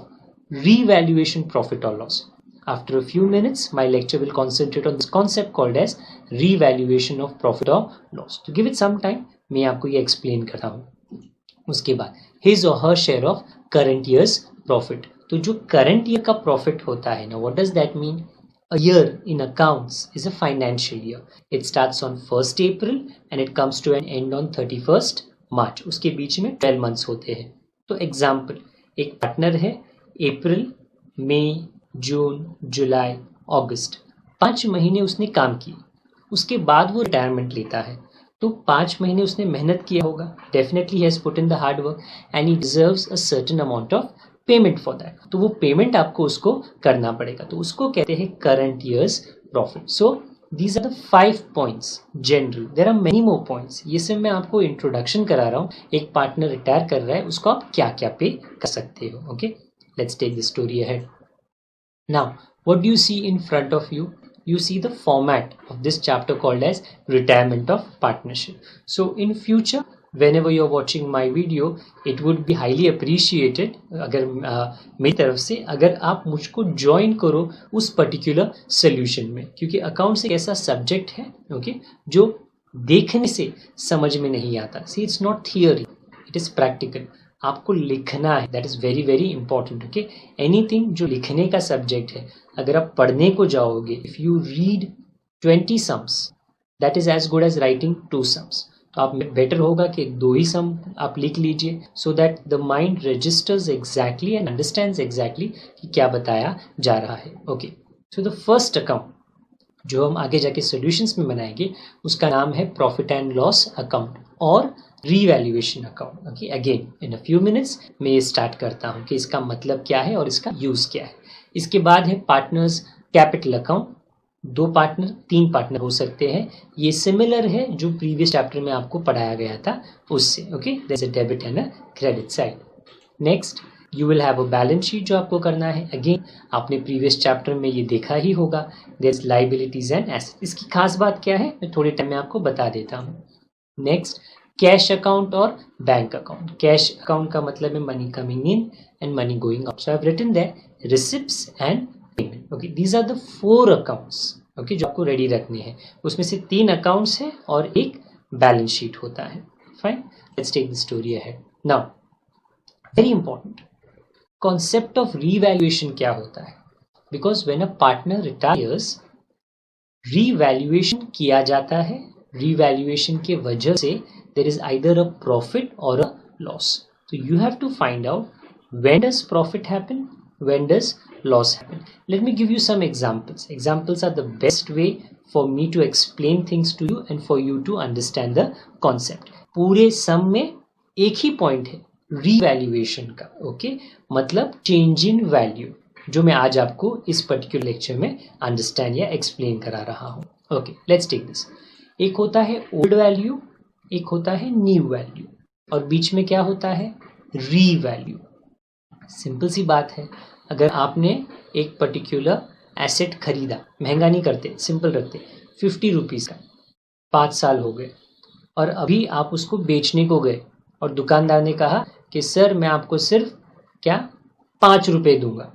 revaluation profit or loss. After a few minutes, my lecture will concentrate on this concept called as revaluation of profit or loss. To give it some time, मैं आपको ये explain करता हूँ। उसके बाद his or her share of current year's profit. तो जो current year का profit होता है ना, what does that mean? A year in accounts is a financial year. It starts on 1st April and it comes to an end on 31st March. उसके बीच में 12 months होते हैं। तो एग्जाम्पल, एक पार्टनर है, अप्रैल, मई, जून, जुलाई, अगस्त, 5 महीने उसने काम किए, उसके बाद वो रिटायरमेंट लेता है। तो 5 महीने उसने मेहनत किया होगा, definitely has put in the hard work and he deserves a certain amount of payment for that. तो वो पेमेंट आपको उसको करना पड़ेगा, तो उसको कहते हैं current year's profit. So these are the 5 points general, there are many more points. ये सब मैं आपको इंट्रोडक्शन करा रहा हूँ, एक पार्टनर रिटायर कर रहा है, उसको आप क्या क्या पे कर सकते हो। Okay, let's take the story ahead. Now what do you see in front of you? you see the format of this chapter called as retirement of partnership. So in future, whenever you're watching my video, it would be highly appreciated अगर मेरी तरफ से अगर आप मुझको join करो उस particular solution में, क्योंकि अकाउंट्स एक ऐसा सब्जेक्ट है ओके जो देखने से समझ में नहीं आता. See it's not theory, it is practical. आपको लिखना है, that is very very important. Okay, anything जो लिखने का सब्जेक्ट है, अगर आप पढ़ने को जाओगे, if you read 20 sums that is as good as writing 2 sums. तो आप बेटर होगा कि 2 ही सम आप लिख लीजिए, so that the mind registers exactly and understands exactly कि क्या बताया जा रहा है. Okay, so the first account जो हम आगे जाके सॉल्यूशंस में बनाएंगे उसका नाम है प्रॉफिट एंड लॉस अकाउंट और revaluation account. Okay, again in a few minutes मैं ये स्टार्ट करता हूँ कि इसका मतलब क्या है और इसका यूज क्या है. इसके बाद है partners capital account. 2 partner 3 partner हो सकते हैं. ये सिमिलर है जो प्रीवियस चैप्टर में आपको पढ़ाया गया था उससे. Okay, there is a debit and a credit side. Next you will have a balance sheet जो आपको करना है. अगेन आपने प्रीवियस चैप्टर में ये देखा ही होगा. There is liabilities and asset. इसकी खास बात क्या है मैं थोड़े टाइम में आपको बता देता हूँ. नेक्स्ट कैश अकाउंट और बैंक अकाउंट. कैश अकाउंट का मतलब है money coming in and money going out. So I have written there receipts and payment. Okay, these are the 4 accounts okay जो आपको रेडी रखने हैं. उसमें से 3 अकाउंट्स है और एक बैलेंस शीट होता है. Fine, let's take the story ahead. Now very important concept of revaluation क्या होता है, because when a partner retires revaluation किया जाता है. रीवैल्यूएशन के वजह से there is either a profit or a loss. So you have to find out when does profit happen, when does loss happen. Let me give you some examples. Examples are the best way for me to explain things to you and for you to understand the concept. पूरे sum में एक ही point है revaluation का. Okay, मतलब change in value जो मैं आज आपको इस पर्टिकुलर लेक्चर में अंडरस्टैंड या एक्सप्लेन करा रहा हूँ. Okay, let's take this. एक होता है ओल्ड वैल्यू, एक होता है न्यू वैल्यू और बीच में क्या होता है री वैल्यू. सिंपल सी बात है, अगर आपने एक पर्टिकुलर एसेट खरीदा, महंगा नहीं करते, सिंपल रखते, 50 रुपीज़ का, 5 साल हो गए और अभी आप उसको बेचने को गए और दुकानदार ने कहा कि सर मैं आपको सिर्फ क्या 5 रुपये दूंगा.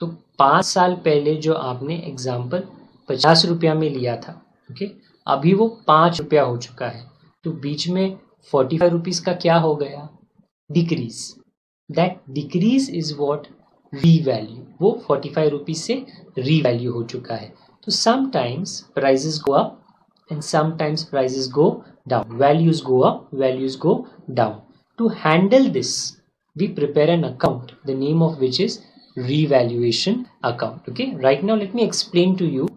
तो 5 साल पहले जो आपने एग्जाम्पल 50 रुपया में लिया था, ओके, अभी वो 5 रुपया हो चुका है. तो बीच में 45 रुपीज़ का क्या हो गया decrease. That decrease is what revalue. वो 45 रुपीज़ से रीवैल्यू हो चुका है. तो sometimes prices go up and sometimes prices go down, values go up, values go down. To handle this we prepare an account, the name of which is revaluation account. Okay, right now let me explain to you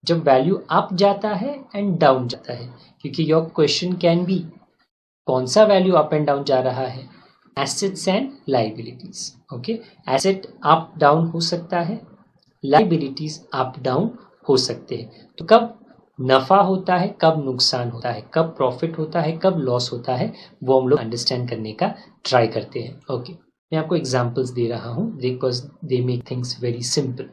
जब value up जाता है and down जाता है, क्योंकि your question can be कौन सा value up and down जा रहा है, assets and liabilities. Okay, asset up down हो सकता है, लाइबिलिटीज अप डाउन हो सकते हैं. तो कब नफा होता है, कब नुकसान होता है, कब प्रॉफिट होता है, कब लॉस होता है, वो हम लोग अंडरस्टैंड करने का ट्राई करते हैं. ओके, मैं आपको एग्जांपल्स दे रहा हूँ because they make things very simple.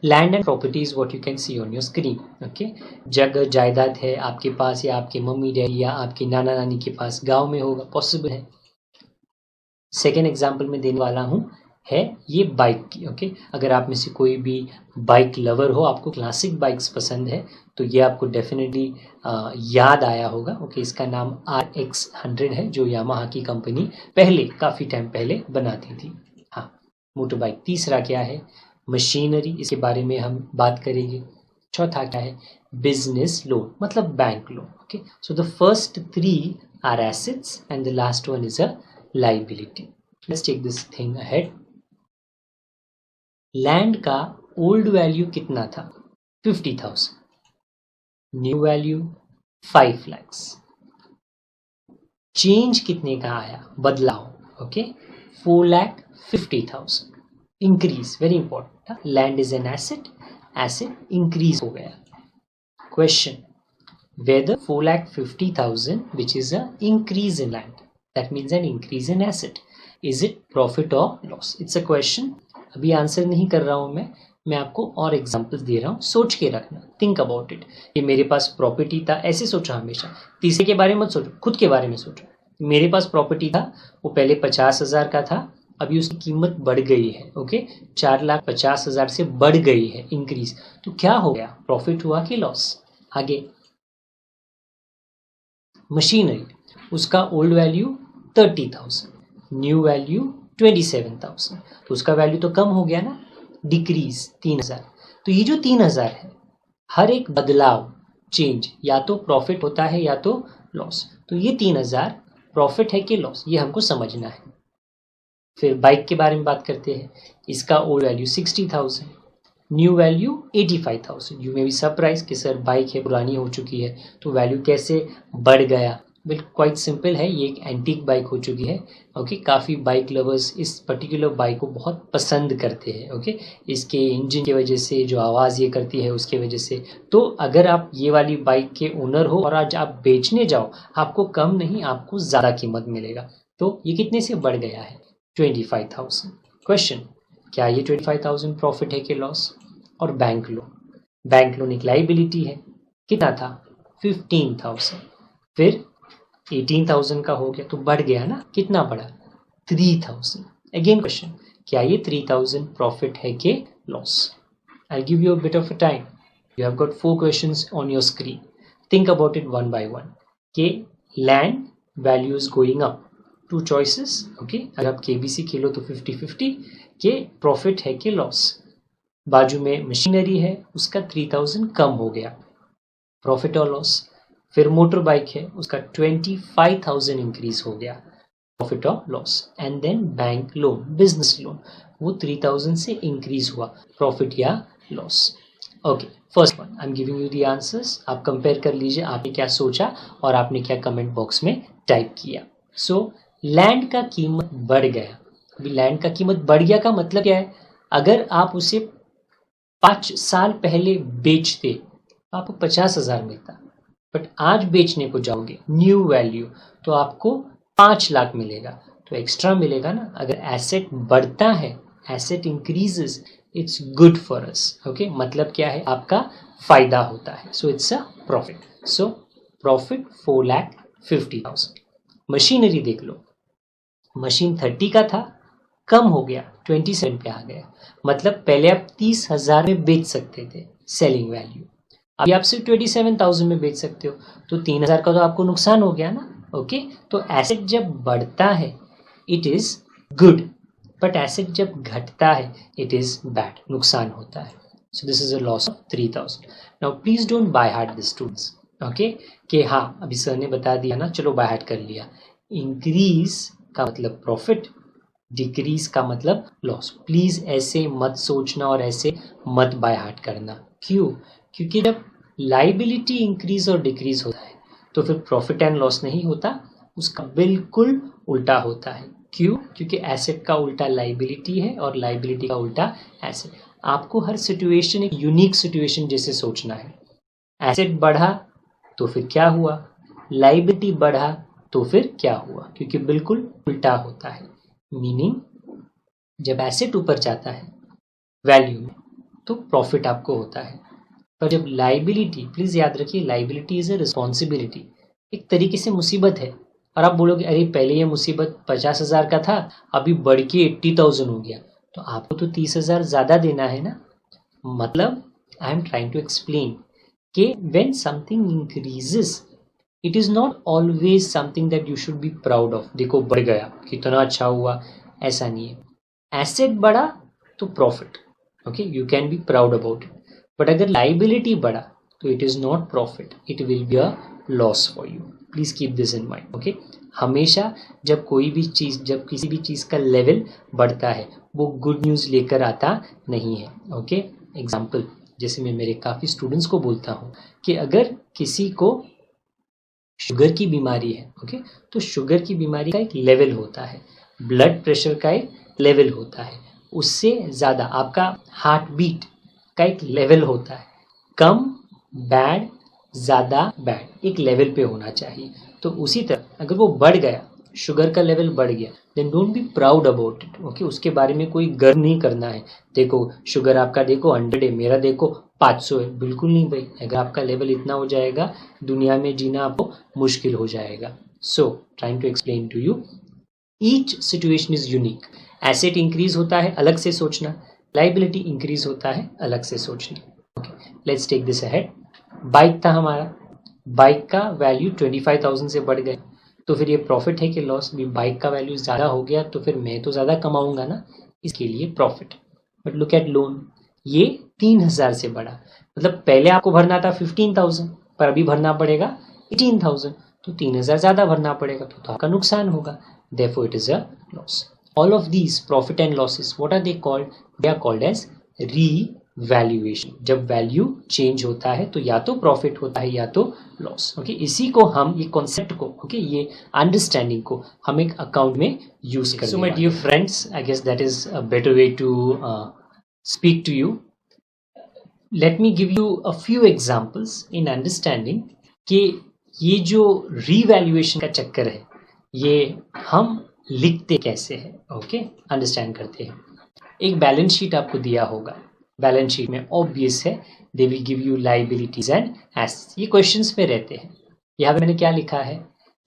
Land and property is what you can see on your screen. Okay, जगह जायदाद है आपके पास या आपके मम्मी डैडी या आपके नाना नानी के पास, गांव में होगा, पॉसिबल है. सेकेंड एग्जांपल में देने वाला हूँ है ये बाइक की. ओके, अगर आप में से कोई भी बाइक लवर हो, आपको क्लासिक बाइक्स पसंद है, तो ये आपको डेफिनेटली याद आया होगा. ओके, इसका नाम RX100 है जो यामाहा की कंपनी पहले काफ़ी टाइम पहले बनाती थी. हाँ, मोटर बाइक. तीसरा क्या है मशीनरी, इसके बारे में हम बात करेंगे. चौथा क्या है बिजनेस लोन, मतलब bank loan. Okay, so the first 3 are assets and the last one is a liability. Let's take this thing ahead. Land का ओल्ड वैल्यू कितना था 50,000, न्यू वैल्यू 5 लाख. चेंज कितने का आया, बदलाव. Okay, 4,50,000. Increase, very important. Land is an asset, asset increase हो गया. Question, whether 4,50,000 which is a increase in land, that means an increase in asset, is it profit or loss? It's a question. अभी answer नहीं कर रहा हूं मैं, मैं आपको और एग्जांपल्स दे रहा हूँ, सोच के रखना, थिंक अबाउट इट। कि मेरे पास प्रॉपर्टी था, ऐसे सोचो हमेशा, तीसरे के बारे में मत सोचो, खुद के बारे में सोचो। मेरे पास प्रॉपर्टी था, वो पहले 50,000 का था, अभी उसकी कीमत बढ़ गई है। ओके, 4,50,000 से बढ़ गई है, इंक्रीज। तो क्या हो गया, प्रॉफिट हुआ कि लॉस? आगे, मशीनरी, उसका ओल्ड वैल्यू 30,000, न्यू वैल्यू 27,000, तो उसका वैल्यू तो कम हो गया ना, डिक्रीज 3,000। तो ये जो 3,000 है, हर एक बदलाव, चेंज, या तो प्रॉफिट होता है या तो लॉस। तो ये 3,000 प्रॉफिट है कि लॉस, ये हमको समझना है। फिर बाइक के बारे में बात करते हैं। इसका old value 60,000, new value 85,000। You may be surprise कि सर बाइक है, पुरानी हो चुकी है, तो वैल्यू कैसे बढ़ गया? बिल्कुल क्वाइट सिंपल है, ये एक एंटीक बाइक हो चुकी है। ओके, काफ़ी बाइक लवर्स इस पर्टिकुलर बाइक को बहुत पसंद करते हैं। ओके, इसके इंजन की वजह से, जो आवाज़ ये करती है उसके वजह से। तो अगर आप ये वाली बाइक के ओनर हो और आज आप बेचने जाओ, आपको कम नहीं, आपको ज़्यादा कीमत मिलेगा। तो ये कितने से बढ़ गया है? 25,000। क्वेश्चन, क्या ये 25,000 प्रॉफिट है कि लॉस? और बैंक लोन, बैंक लोन एक लाइबिलिटी है, कितना था? 15,000, फिर 18,000 का हो गया, तो बढ़ गया ना, कितना बढ़ा? 3,000। अगेन क्वेश्चन, क्या ये 3,000 प्रॉफिट है कि loss? I give you a bit of a time, you have got 4 questions on your screen, think about it one by one. के land value is going up, 2 choices. Okay, अगर आप KBC खेलो तो 50-50 के profit है कि loss. बाजू में machinery है, उसका 3,000 कम हो गया, प्रॉफिट और लॉस। फिर मोटर बाइक है, उसका 25,000 इंक्रीज हो गया, प्रॉफिट और loss. And then bank loan, business loan, वो 3,000 से इंक्रीज हुआ, प्रॉफिट या loss. Okay, first one I am giving you the answers, आप कंपेयर कर लीजिए, आपने क्या सोचा और आपने क्या कमेंट बॉक्स में टाइप किया। सो लैंड का कीमत बढ़ गया। अभी लैंड का कीमत बढ़ गया का मतलब क्या है? अगर आप उसे 5 साल पहले बेचते, आपको 50,000 मिलता, बट आज बेचने को जाओगे न्यू वैल्यू, तो आपको 5 लाख मिलेगा, तो एक्स्ट्रा मिलेगा ना। अगर एसेट बढ़ता है, asset increases, it's good for us. Okay, मतलब क्या है? आपका फायदा होता है, so it's a profit. So profit 4,50,000। Machinery देख लो, मशीन 30 का था, कम हो गया, 27 पे आ गया, मतलब पहले आप 30,000 में बेच सकते थे, सेलिंग वैल्यू, अभी आप सिर्फ 27,000 में बेच सकते हो, तो 3,000 का तो आपको नुकसान हो गया ना। ओके, तो एसेट जब बढ़ता है it is good, but asset जब घटता है इट इज बैड, नुकसान होता है। So this is a loss of 3,000। Now please don't by heart this students. Okay, कि हाँ अभी सर ने बता दिया ना, चलो बाय हार्ट कर लिया। इंक्रीज का मतलब प्रॉफिट, डिक्रीज का मतलब लॉस। प्लीज ऐसे मत सोचना और ऐसे मत बाय हार्ट करना। क्यों? क्योंकि जब लाइबिलिटी इंक्रीज और डिक्रीज होता है तो फिर प्रॉफिट एंड लॉस नहीं होता, उसका बिल्कुल उल्टा होता है। क्यों? क्योंकि एसेट का उल्टा लाइबिलिटी है और लाइबिलिटी का उल्टा एसेट। आपको हर सिचुएशन एक यूनिक सिचुएशन जैसे सोचना है। एसेट बढ़ा तो फिर क्या हुआ, लाइबिलिटी बढ़ा तो फिर क्या हुआ, क्योंकि बिल्कुल उल्टा होता है। मीनिंग जब एसेट ऊपर जाता है वैल्यू में तो प्रॉफिट आपको होता है, पर जब लाइबिलिटी, प्लीज याद रखिए लाइबिलिटी इज अ रिस्पॉन्सिबिलिटी, एक तरीके से मुसीबत है, और आप बोलोगे अरे पहले ये मुसीबत 50,000 का था, अभी बढ़ के 80,000 हो गया, तो आपको तो 30,000 ज्यादा देना है ना। मतलब I am trying to explain कि when something increases it is not always something that you should be proud of. देखो बढ़ गया, कितना अच्छा हुआ, ऐसा नहीं है। एसेट बढ़ा तो profit, okay, you can be proud about it, but अगर लाइबिलिटी बढ़ा तो it is not profit, it will be a loss for you. Please keep this in mind. Okay, हमेशा जब कोई भी चीज, जब किसी भी चीज का लेवल बढ़ता है वो गुड न्यूज लेकर आता नहीं है। ओके, एग्जाम्पल जैसे मैं मेरे काफी स्टूडेंट्स को बोलता हूँ कि अगर किसी को शुगर की बीमारी है, ओके, तो शुगर की बीमारी का एक लेवल होता है, ब्लड प्रेशर का एक लेवल होता है, उससे ज़्यादा आपका हार्ट बीट का एक लेवल होता है, कम बैड, ज़्यादा बैड, एक लेवल पे होना चाहिए। तो उसी तरह अगर वो बढ़ गया शुगर का लेवल बढ़ गया, then don't be proud about it. Okay, उसके बारे में कोई गर्व नहीं करना है। देखो शुगर आपका देखो 100 है, मेरा देखो 500 है, बिल्कुल नहीं भाई। अगर आपका लेवल इतना हो जाएगा, दुनिया में जीना आपको मुश्किल हो जाएगा। So trying to explain to you, each situation is unique. Asset increase होता है, अलग से सोचना। लाइबिलिटी इंक्रीज होता है, अलग से सोचना। Okay, let's take this ahead. Bike था हमारा, बाइक का वैल्यू 25,000 से बढ़ गया, तो फिर ये प्रॉफिट है कि लॉस? भी बाइक का वैल्यू ज़्यादा हो गया तो फिर मैं तो ज़्यादा कमाऊंगा ना, इसके लिए profit. But look at loan, ये 3,000 से बढ़ा, मतलब पहले आपको भरना था 15,000 पर अभी भरना पड़ेगा 18,000, तो 3,000 ज़्यादा भरना पड़ेगा, तो आपका नुकसान होगा। Therefore it is a loss. All of these profit and losses, what are they called? They are called as revaluation. जब वैल्यू चेंज होता है तो या तो प्रॉफिट होता है या तो लॉस। ओके, इसी को हम, ये कॉन्सेप्ट को, ओके, ये अंडरस्टैंडिंग को हम एक अकाउंट में यूज करते हैं। So my dear friends, I guess that is a better way to speak to you. Let me give you a few examples in understanding कि ये जो रीवैल्यूएशन का चक्कर है ये हम लिखते कैसे हैं। ओके, अंडरस्टैंड करते हैं। एक बैलेंस शीट आपको दिया होगा, बैलेंस शीट में ऑब्वियस है they will give you liabilities and assets, ये क्वेश्चंस में रहते हैं। यहाँ पे मैंने क्या लिखा है,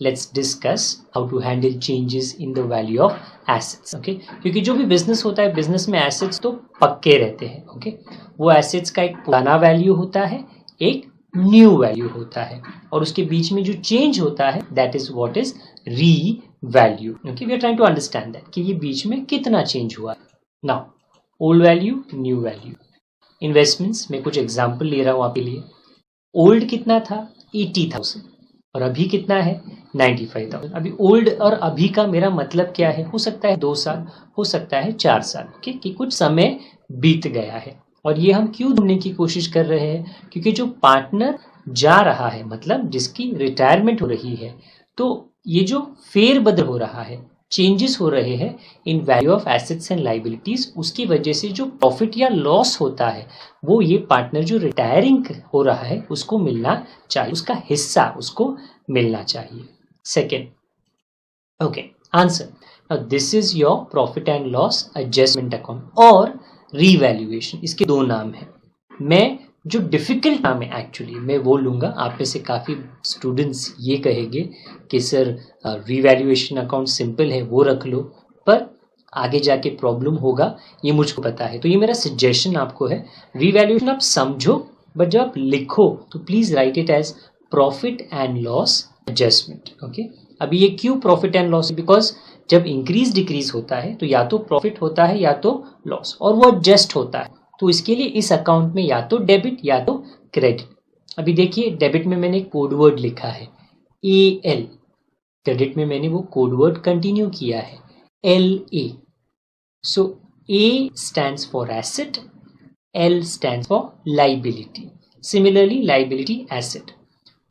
let's discuss how to handle changes in the value of assets. Okay, क्योंकि जो भी बिजनेस होता है, बिजनेस में एसेट्स तो पक्के रहते हैं। ओके, वो एसेट्स का एक पुराना वैल्यू होता है, एक न्यू वैल्यू होता है, और उसके बीच में जो चेंज होता है that is what is revalue. Okay, we are trying to understand that कि ये बीच में कितना चेंज हुआ। Now old value, new value. Investments में कुछ एग्जांपल ले रहा हूं आपके लिए। ओल्ड कितना था 80,000 और अभी कितना है 95,000। अभी ओल्ड और अभी का मेरा मतलब क्या है, हो सकता है 2 साल, हो सकता है 4 साल, ओके, कि कुछ समय बीत गया है। और ये हम क्यों ढूंढने की कोशिश कर रहे हैं, क्योंकि जो पार्टनर जा रहा है, मतलब जिसकी रिटायरमेंट हो रही है, तो ये जो फेरबदल हो रहा है, चेंजेस हो रहे हैं in value of assets and liabilities, उसकी वजह से जो प्रॉफिट या लॉस होता है वो ये पार्टनर जो रिटायरिंग हो रहा है उसको मिलना चाहिए, उसका हिस्सा उसको मिलना चाहिए। Second, okay, answer. Now this is your profit and loss adjustment account और रीवैल्यूएशन, इसके 2 नाम हैं। मैं जो डिफिकल्ट नाम है एक्चुअली मैं वो लूंगा। आप में से काफ़ी स्टूडेंट्स ये कहेंगे कि सर रीवैल्यूएशन अकाउंट सिंपल है वो रख लो, पर आगे जाके प्रॉब्लम होगा, ये मुझको पता है। तो ये मेरा सजेशन आपको है, रीवैल्यूएशन आप समझो, बट जब आप लिखो तो please write it as profit and loss adjustment. Okay, अभी ये क्यों प्रॉफिट एंड लॉस, बिकॉज जब इंक्रीज डिक्रीज होता है तो या तो प्रॉफिट होता है या तो लॉस, और वो एडजस्ट होता है। तो इसके लिए इस अकाउंट में या तो डेबिट या तो क्रेडिट। अभी देखिए, डेबिट में मैंने कोड वर्ड लिखा है AL, क्रेडिट में मैंने वो कोड वर्ड कंटिन्यू किया है LA। So A stands for asset, L stands for liability. Similarly liability asset.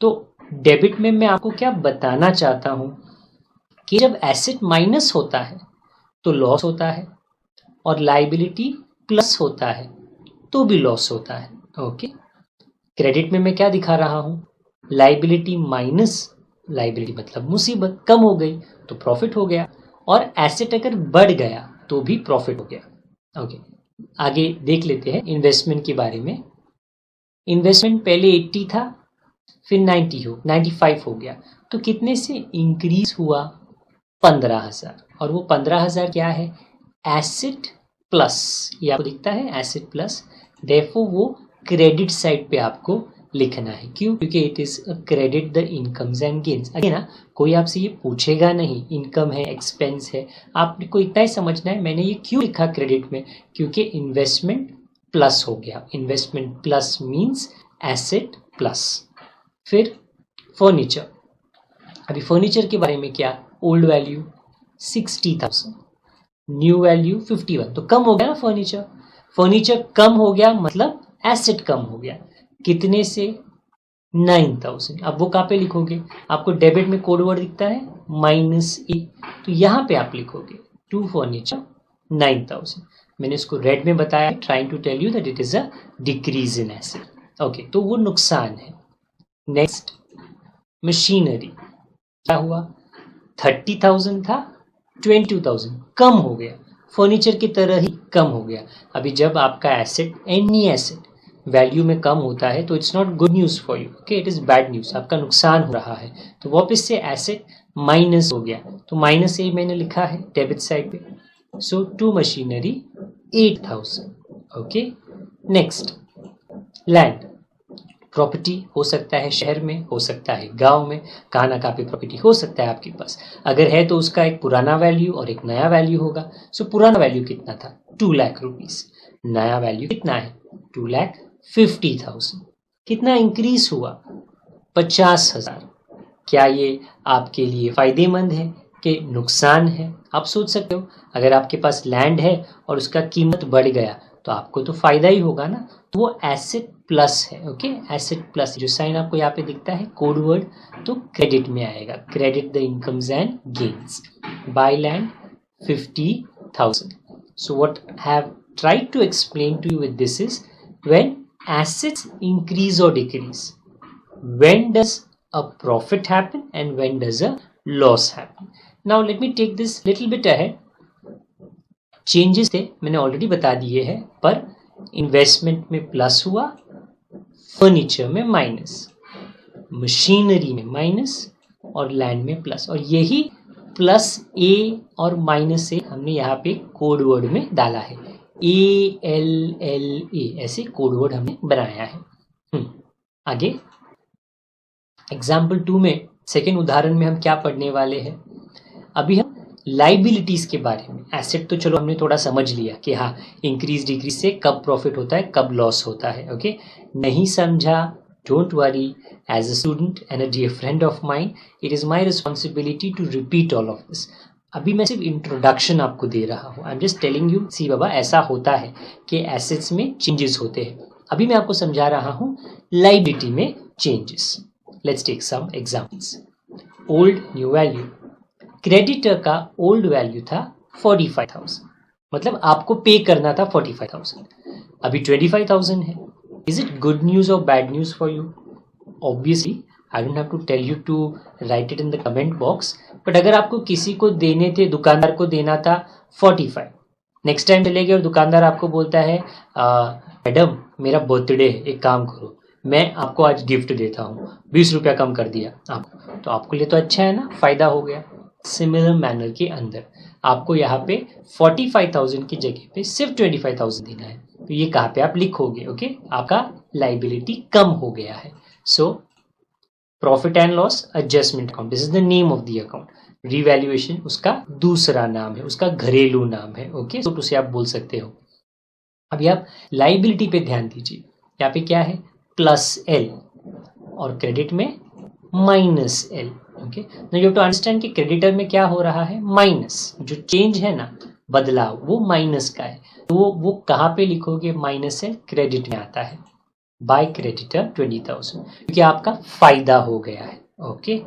तो डेबिट में मैं आपको क्या बताना चाहता हूं कि जब एसेट माइनस होता है तो लॉस होता है, और लाइबिलिटी प्लस होता है तो भी लॉस होता है। ओके, क्रेडिट में मैं क्या दिखा रहा हूं, लाइबिलिटी माइनस, लाइबिलिटी मतलब मुसीबत कम हो गई तो प्रॉफिट हो गया, और एसेट अगर बढ़ गया तो भी प्रॉफिट हो गया। ओके, आगे देख लेते हैं इन्वेस्टमेंट के बारे में। इन्वेस्टमेंट पहले 80 था, फिर 95 हो गया, तो कितने से इंक्रीज हुआ 15,000, और वो 15,000 क्या है, एसेट प्लस, ये आपको दिखता है एसेट प्लस। देयरफॉर वो क्रेडिट साइड पे आपको लिखना है। क्यों? क्योंकि it is credit the incomes and gains. अगे ना कोई आपसे ये पूछेगा नहीं इनकम है एक्सपेंस है, आपको इतना ही समझना है मैंने ये क्यों लिखा क्रेडिट में, क्योंकि इन्वेस्टमेंट प्लस हो गया। Investment plus means asset plus. फिर फर्नीचर, अभी फर्नीचर के बारे में क्या, ओल्ड वैल्यू 60,000, न्यू वैल्यू 51, तो कम हो गया ना फर्नीचर। फर्नीचर कम हो गया मतलब एसेट कम हो गया, कितने से 9,000। अब वो कहाँ पे लिखोगे, आपको डेबिट में कोड वर्ड दिखता है -A, तो यहाँ पे आप लिखोगे टू फर्नीचर 9,000। मैंने इसको रेड में बताया, trying to tell you that it is a decrease in asset. Okay, तो वो नुकसान है। नेक्स्ट, मशीनरी, क्या हुआ, 30,000 था, 22,000 कम हो गया, फर्नीचर की तरह ही कम हो गया। अभी जब आपका एसेट, एनी एसेट वैल्यू में कम होता है तो it's not good news for you, okay, it is bad news, आपका नुकसान हो रहा है। तो वापस से एसेट माइनस हो गया, तो माइनस ए मैंने लिखा है डेबिट साइड पे। So to machinery 8,000, okay. Next, land, property हो सकता है शहर में, हो सकता है गांव में, कहाँ ना कहाँ पे प्रॉपर्टी हो सकता है आपके पास। अगर है तो उसका एक पुराना वैल्यू और एक नया वैल्यू होगा। सो पुराना वैल्यू कितना था, 2 लाख रुपीस। नया वैल्यू कितना है, 2,50,000। कितना इंक्रीज हुआ, 50,000। क्या ये आपके लिए फायदेमंद है कि नुकसान है? आप सोच सकते हो, अगर आपके पास लैंड है और उसका कीमत बढ़ गया तो आपको तो फायदा ही होगा ना। तो वो एसेट प्लस है, ओके, एसेट प्लस। जो साइन आपको यहाँ पे दिखता है कोड वर्ड, तो क्रेडिट में आएगा, credit the incomes and gains. By land 50,000। So what have tried to explain to you with this is, when assets increase or decrease, when does a profit happen and when does a loss happen. Now let me take this little bit ahead. Changes थे मैंने already बता दिए हैं, पर investment में plus हुआ, furniture में minus, machinery में माइनस और लैंड में प्लस। और यही प्लस ए और माइनस ए हमने यहाँ पे कोड वर्ड में डाला है, ALLA, ऐसे कोड वर्ड हमने बनाया है। आगे एग्जाम्पल 2 में, सेकेंड उदाहरण में हम क्या पढ़ने वाले हैं, अभी हम लाइबिलिटीज के बारे में। एसेट तो चलो हमने थोड़ा समझ लिया कि हाँ, इंक्रीज डिक्रीज से कब प्रॉफिट होता है, कब लॉस होता है, ओके। नहीं समझा, don't worry, as a student and a dear friend of mine, it is my responsibility to repeat all of this. अभी मैं सिर्फ इंट्रोडक्शन आपको दे रहा हूँ, I am just telling you, see बाबा ऐसा होता है कि एसेट्स में चेंजेस होते हैं। अभी मैं आपको समझा रहा हूँ लाइबिलिटी में changes. Let's take some examples. Old new value, creditor का ओल्ड वैल्यू था 45,000, मतलब आपको पे करना था 45,000, अभी 25,000 है। इज इट गुड न्यूज और bad news for you? Obviously I don't have to tell you to write it in the comment box, but अगर आपको किसी को देने थे, दुकानदार को देना था 45, नेक्स्ट टाइम चले गए और दुकानदार आपको बोलता है मैडम मेरा बर्थडे है, एक काम करो, मैं आपको आज गिफ्ट देता हूँ, 20 रुपया कम कर दिया आप, तो आपके लिए तो अच्छा है ना, फायदा हो गया। सिमिलर मैनर के अंदर आपको यहाँ पे 45,000 की जगह पे सिर्फ 25,000 देना है, तो ये कहाँ पे आप लिखोगे, ओके, आपका लाइबिलिटी कम हो गया है। So profit and loss adjustment account, this is the name of the account. Revaluation उसका दूसरा नाम है, उसका घरेलू नाम है, ओके, तो उसे आप बोल सकते हो। अभी आप लाइबिलिटी पे ध्यान दीजिए, यहाँ पे क्या है, प्लस एल और क्रेडिट में minus L, okay. Now you have to understand कि क्रेडिटर में क्या हो रहा है, माइनस, जो चेंज है ना, बदलाव, वो माइनस का है, तो वो कहाँ पे लिखोगे, माइनस है, क्रेडिट में आता है। बाय क्रेडिटर 20,000, क्योंकि आपका फायदा हो गया है, ओके।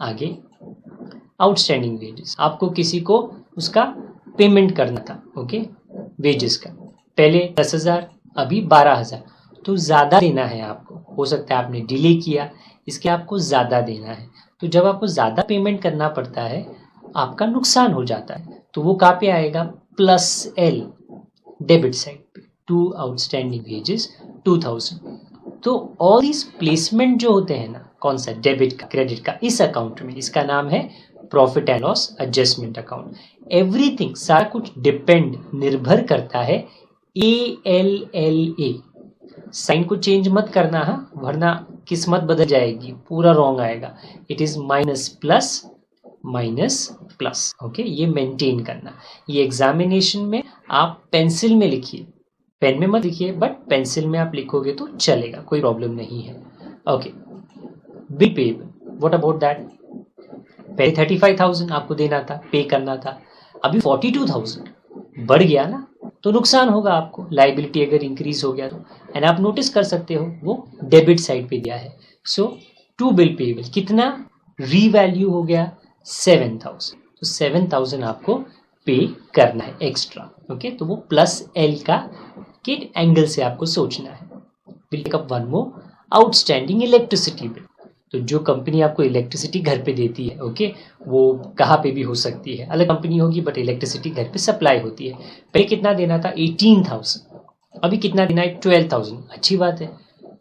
आगे आउटस्टैंडिंग वेजेस, आपको किसी को उसका पेमेंट करना था, ओके, वेजेस का, पहले 10,000 अभी 12,000, तो ज़्यादा देना है आपको। हो सकता है आपने डिले किया, इसके आपको ज़्यादा देना है, तो जब आपको ज़्यादा पेमेंट करना पड़ता है आपका नुकसान हो जाता है, तो वो कहाँ पे आएगा, प्लस एल, डेबिट साइड पे, टू आउटस्टैंडिंग वेजेस 2,000। तो ऑल दिस प्लेसमेंट जो होते हैं ना, कौन सा, डेबिट का, क्रेडिट का, इस अकाउंट में, इसका नाम है profit and loss adjustment account. Everything, सारा कुछ डिपेंड, निर्भर करता है ALLA। साइन को चेंज मत करना, हाँ, वरना किस्मत बदल जाएगी, पूरा रॉन्ग आएगा। It is minus plus, okay, ये मेंटेन करना। ये एग्जामिनेशन में आप पेंसिल में लिखिए, पेन में मत लिखिए, बट पेंसिल में आप लिखोगे तो चलेगा, कोई प्रॉब्लम नहीं है, okay. Bill payable, what about that? पहले 35,000 आपको देना था, पे करना था, अभी 42,000 बढ़ गया ना, तो नुकसान होगा आपको, लाइबिलिटी अगर इंक्रीज हो गया तो। एंड आप नोटिस कर सकते हो वो डेबिट साइड पे दिया है। सो टू बिल पेएबल, कितना रीवैल्यू हो गया, 7,000, तो 7,000 आपको पे करना है एक्स्ट्रा, ओके। तो वो प्लस एल का के एंगल से आपको सोचना है। Will take up one more, outstanding electricity bill. तो जो कंपनी आपको इलेक्ट्रिसिटी घर पे देती है, ओके, वो कहाँ पे भी हो सकती है, अलग कंपनी होगी, बट इलेक्ट्रिसिटी घर पे सप्लाई होती है। पहले कितना देना था? 18,000, अभी कितना देना है? 12,000। अच्छी बात है,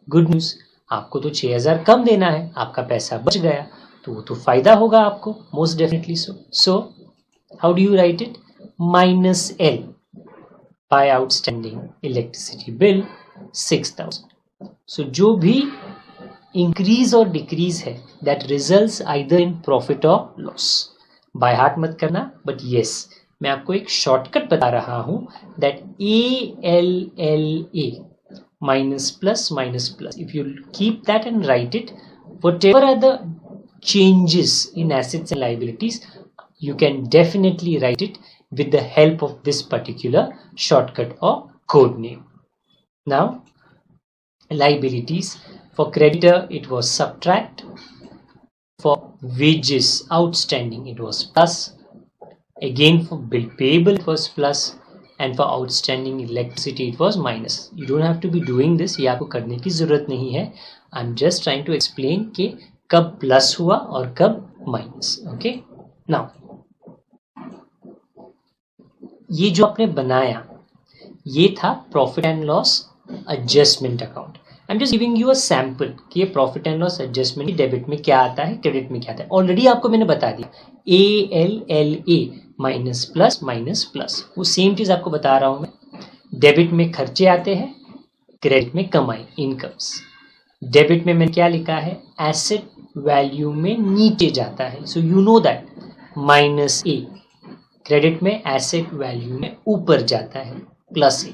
गुड न्यूज़। आपको तो 6,000 कम देना है, आपका पैसा बच गया, तो वो तो फायदा होगा आपको, most definitely so how do you right it? Minus L by outstanding electricity bill 6,000। सो जो भी इंक्रीज और डिक्रीज है that results either in profit और लॉस। बाय हार्ट मत करना, बट यस, मैं आपको एक शॉर्टकट बता रहा हूं that ALLA minus plus, if you keep that and write it, whatever are the changes in assets and liabilities, you can definitely write it with the help of this particular shortcut or code name. Now liabilities, for creditor it was subtract, for wages outstanding it was plus, again for bill payable it was plus, and for outstanding electricity it was minus. You don't have to be doing this, ये आपको करने की जरूरत नहीं है. I'm just trying to explain कि कब plus हुआ और कब माइनस. ओके, नाउ ये जो आपने बनाया ये था profit and loss adjustment account. I am just giving you a sample कि ये profit and loss adjustment debit में क्या आता है, क्रेडिट में क्या आता है. ऑलरेडी आपको मैंने बता दिया, ALLA माइनस प्लस, वो सेम चीज आपको बता रहा हूं मैं. डेबिट में खर्चे आते हैं, क्रेडिट में कमाई, इनकम्स. डेबिट में मैंने क्या लिखा है? एसेट वैल्यू में नीचे जाता है, so you know that minus A. Credit में एसेट वैल्यू में ऊपर जाता है, प्लस ए.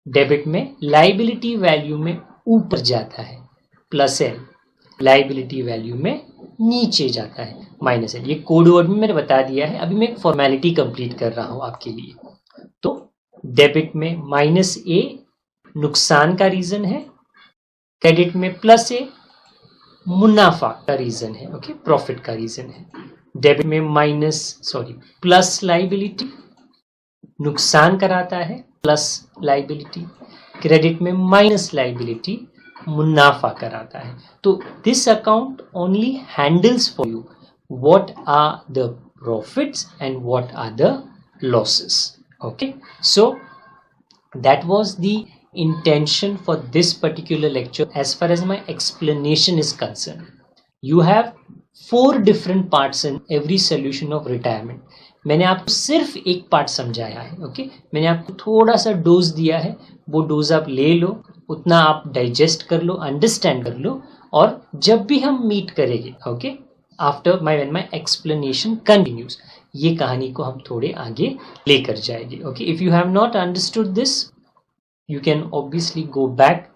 डेबिट में लाइबिलिटी वैल्यू में ऊपर जाता है, प्लस एल. लाइबिलिटी वैल्यू में नीचे जाता है, माइनस एल. ये कोड वर्ड में मैंने बता दिया है, अभी मैं एक फॉर्मेलिटी कंप्लीट कर रहा हूं आपके लिए. तो डेबिट में माइनस ए नुकसान का रीजन है, क्रेडिट में प्लस ए मुनाफा का रीजन है, ओके, प्रॉफिट का रीजन है. डेबिट में प्लस लाइबिलिटी नुकसान कराता है, प्लस लाइबिलिटी. क्रेडिट में माइनस लाइबिलिटी मुनाफा कराता है. तो this account only handles for you what are the profits and what are the losses. Okay, so that was the intention for this particular lecture as far as my explanation is concerned. You have 4 different parts in every solution of retirement. मैंने आपको सिर्फ एक part समझाया है, okay. मैंने आपको थोड़ा सा डोज दिया है, वो डोज आप ले लो, उतना आप डाइजेस्ट कर लो, अंडरस्टैंड कर लो, और जब भी हम मीट करेंगे, okay, after when my explanation continues, ये कहानी को हम थोड़े आगे लेकर जाएंगे. Okay, if you have not understood this you can obviously go back.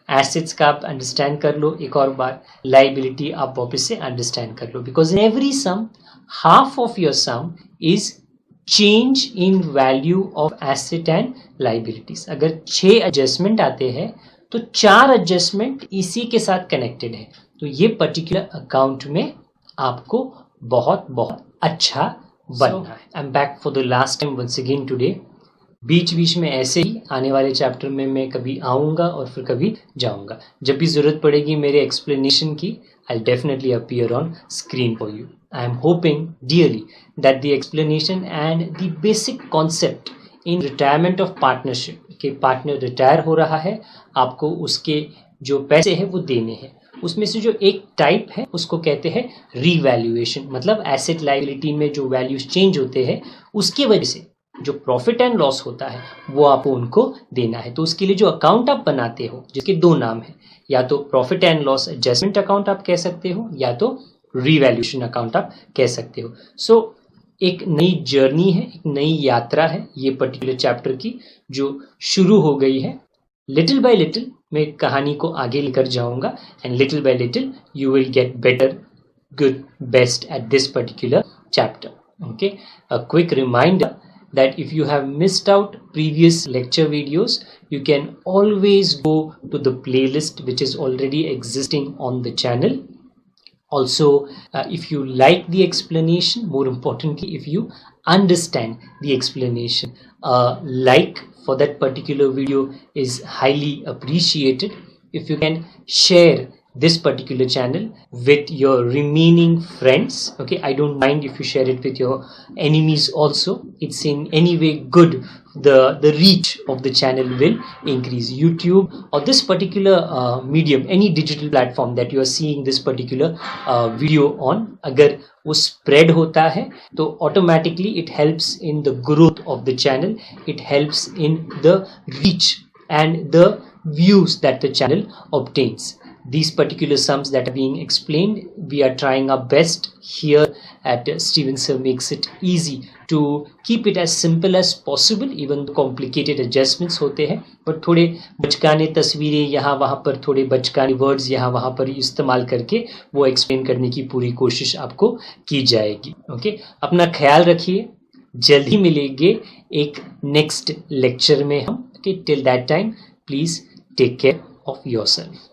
Assets का आप अंडरस्टैंड कर लो एक और बार, लाइबिलिटी आप वापस से अंडरस्टैंड कर लो, because in every sum half of your sum is change in value of asset and liabilities. अगर 6 एडजस्टमेंट आते हैं तो 4 एडजस्टमेंट इसी के साथ कनेक्टेड है. तो ये पर्टिकुलर अकाउंट में आपको बहुत बहुत अच्छा बनना है. I am back for the last time once again today. बीच बीच में ऐसे ही आने वाले चैप्टर में मैं कभी आऊँगा और फिर कभी जाऊँगा. जब भी ज़रूरत पड़ेगी मेरे एक्सप्लेनेशन की, I'll definitely appear on screen for you. I am hoping dearly that the explanation and the basic concept in retirement of partnership कि पार्टनर रिटायर हो रहा है, आपको उसके जो पैसे हैं वो देने हैं, उसमें से जो एक टाइप है उसको कहते हैं रीवैल्यूएशन. मतलब एसेट लाइबिलिटी में जो वैल्यूज चेंज होते हैं उसकी वजह से जो प्रॉफिट एंड लॉस होता है वो आपको उनको देना है. तो उसके लिए जो अकाउंट आप बनाते हो, जिसके 2 नाम है, या तो profit and loss adjustment account आप कह सकते हो, या तो रीवैल्यूएशन अकाउंट आप कह सकते हो. सो एक नई जर्नी है, एक नई यात्रा है ये पर्टिकुलर चैप्टर की, जो शुरू हो गई है. लिटिल बाय लिटिल मैं कहानी को आगे लेकर जाऊंगा, and little by little you will get better, good, best at this particular chapter. Okay, a quick reminder that if you have missed out previous lecture videos, you can always go to the playlist which is already existing on the channel. Also, if you like the explanation, more importantly, if you understand the explanation, like for that particular video is highly appreciated. If you can share this particular channel with your remaining friends. Okay, I don't mind if you share it with your enemies also. It's in any way good. The reach of the channel will increase. YouTube or this particular medium, any digital platform that you are seeing this particular video on, अगर वो spread होता है तो automatically it helps in the growth of the channel. It helps in the reach and the views that the channel obtains. These particular sums that are being explained, we are trying our best here at Steven Sir makes it easy to keep it as simple as possible. Even complicated adjustments होते हैं, but थोड़े बचकाने तस्वीरें यहाँ वहाँ पर, थोड़े बचकाने words यहाँ वहाँ पर इस्तेमाल करके वो एक्सप्लेन करने की पूरी कोशिश आपको की जाएगी. ओके, अपना ख्याल रखिए. जल्द ही मिलेंगे एक नेक्स्ट लेक्चर में हम. Okay, till that time, please take care of yourself.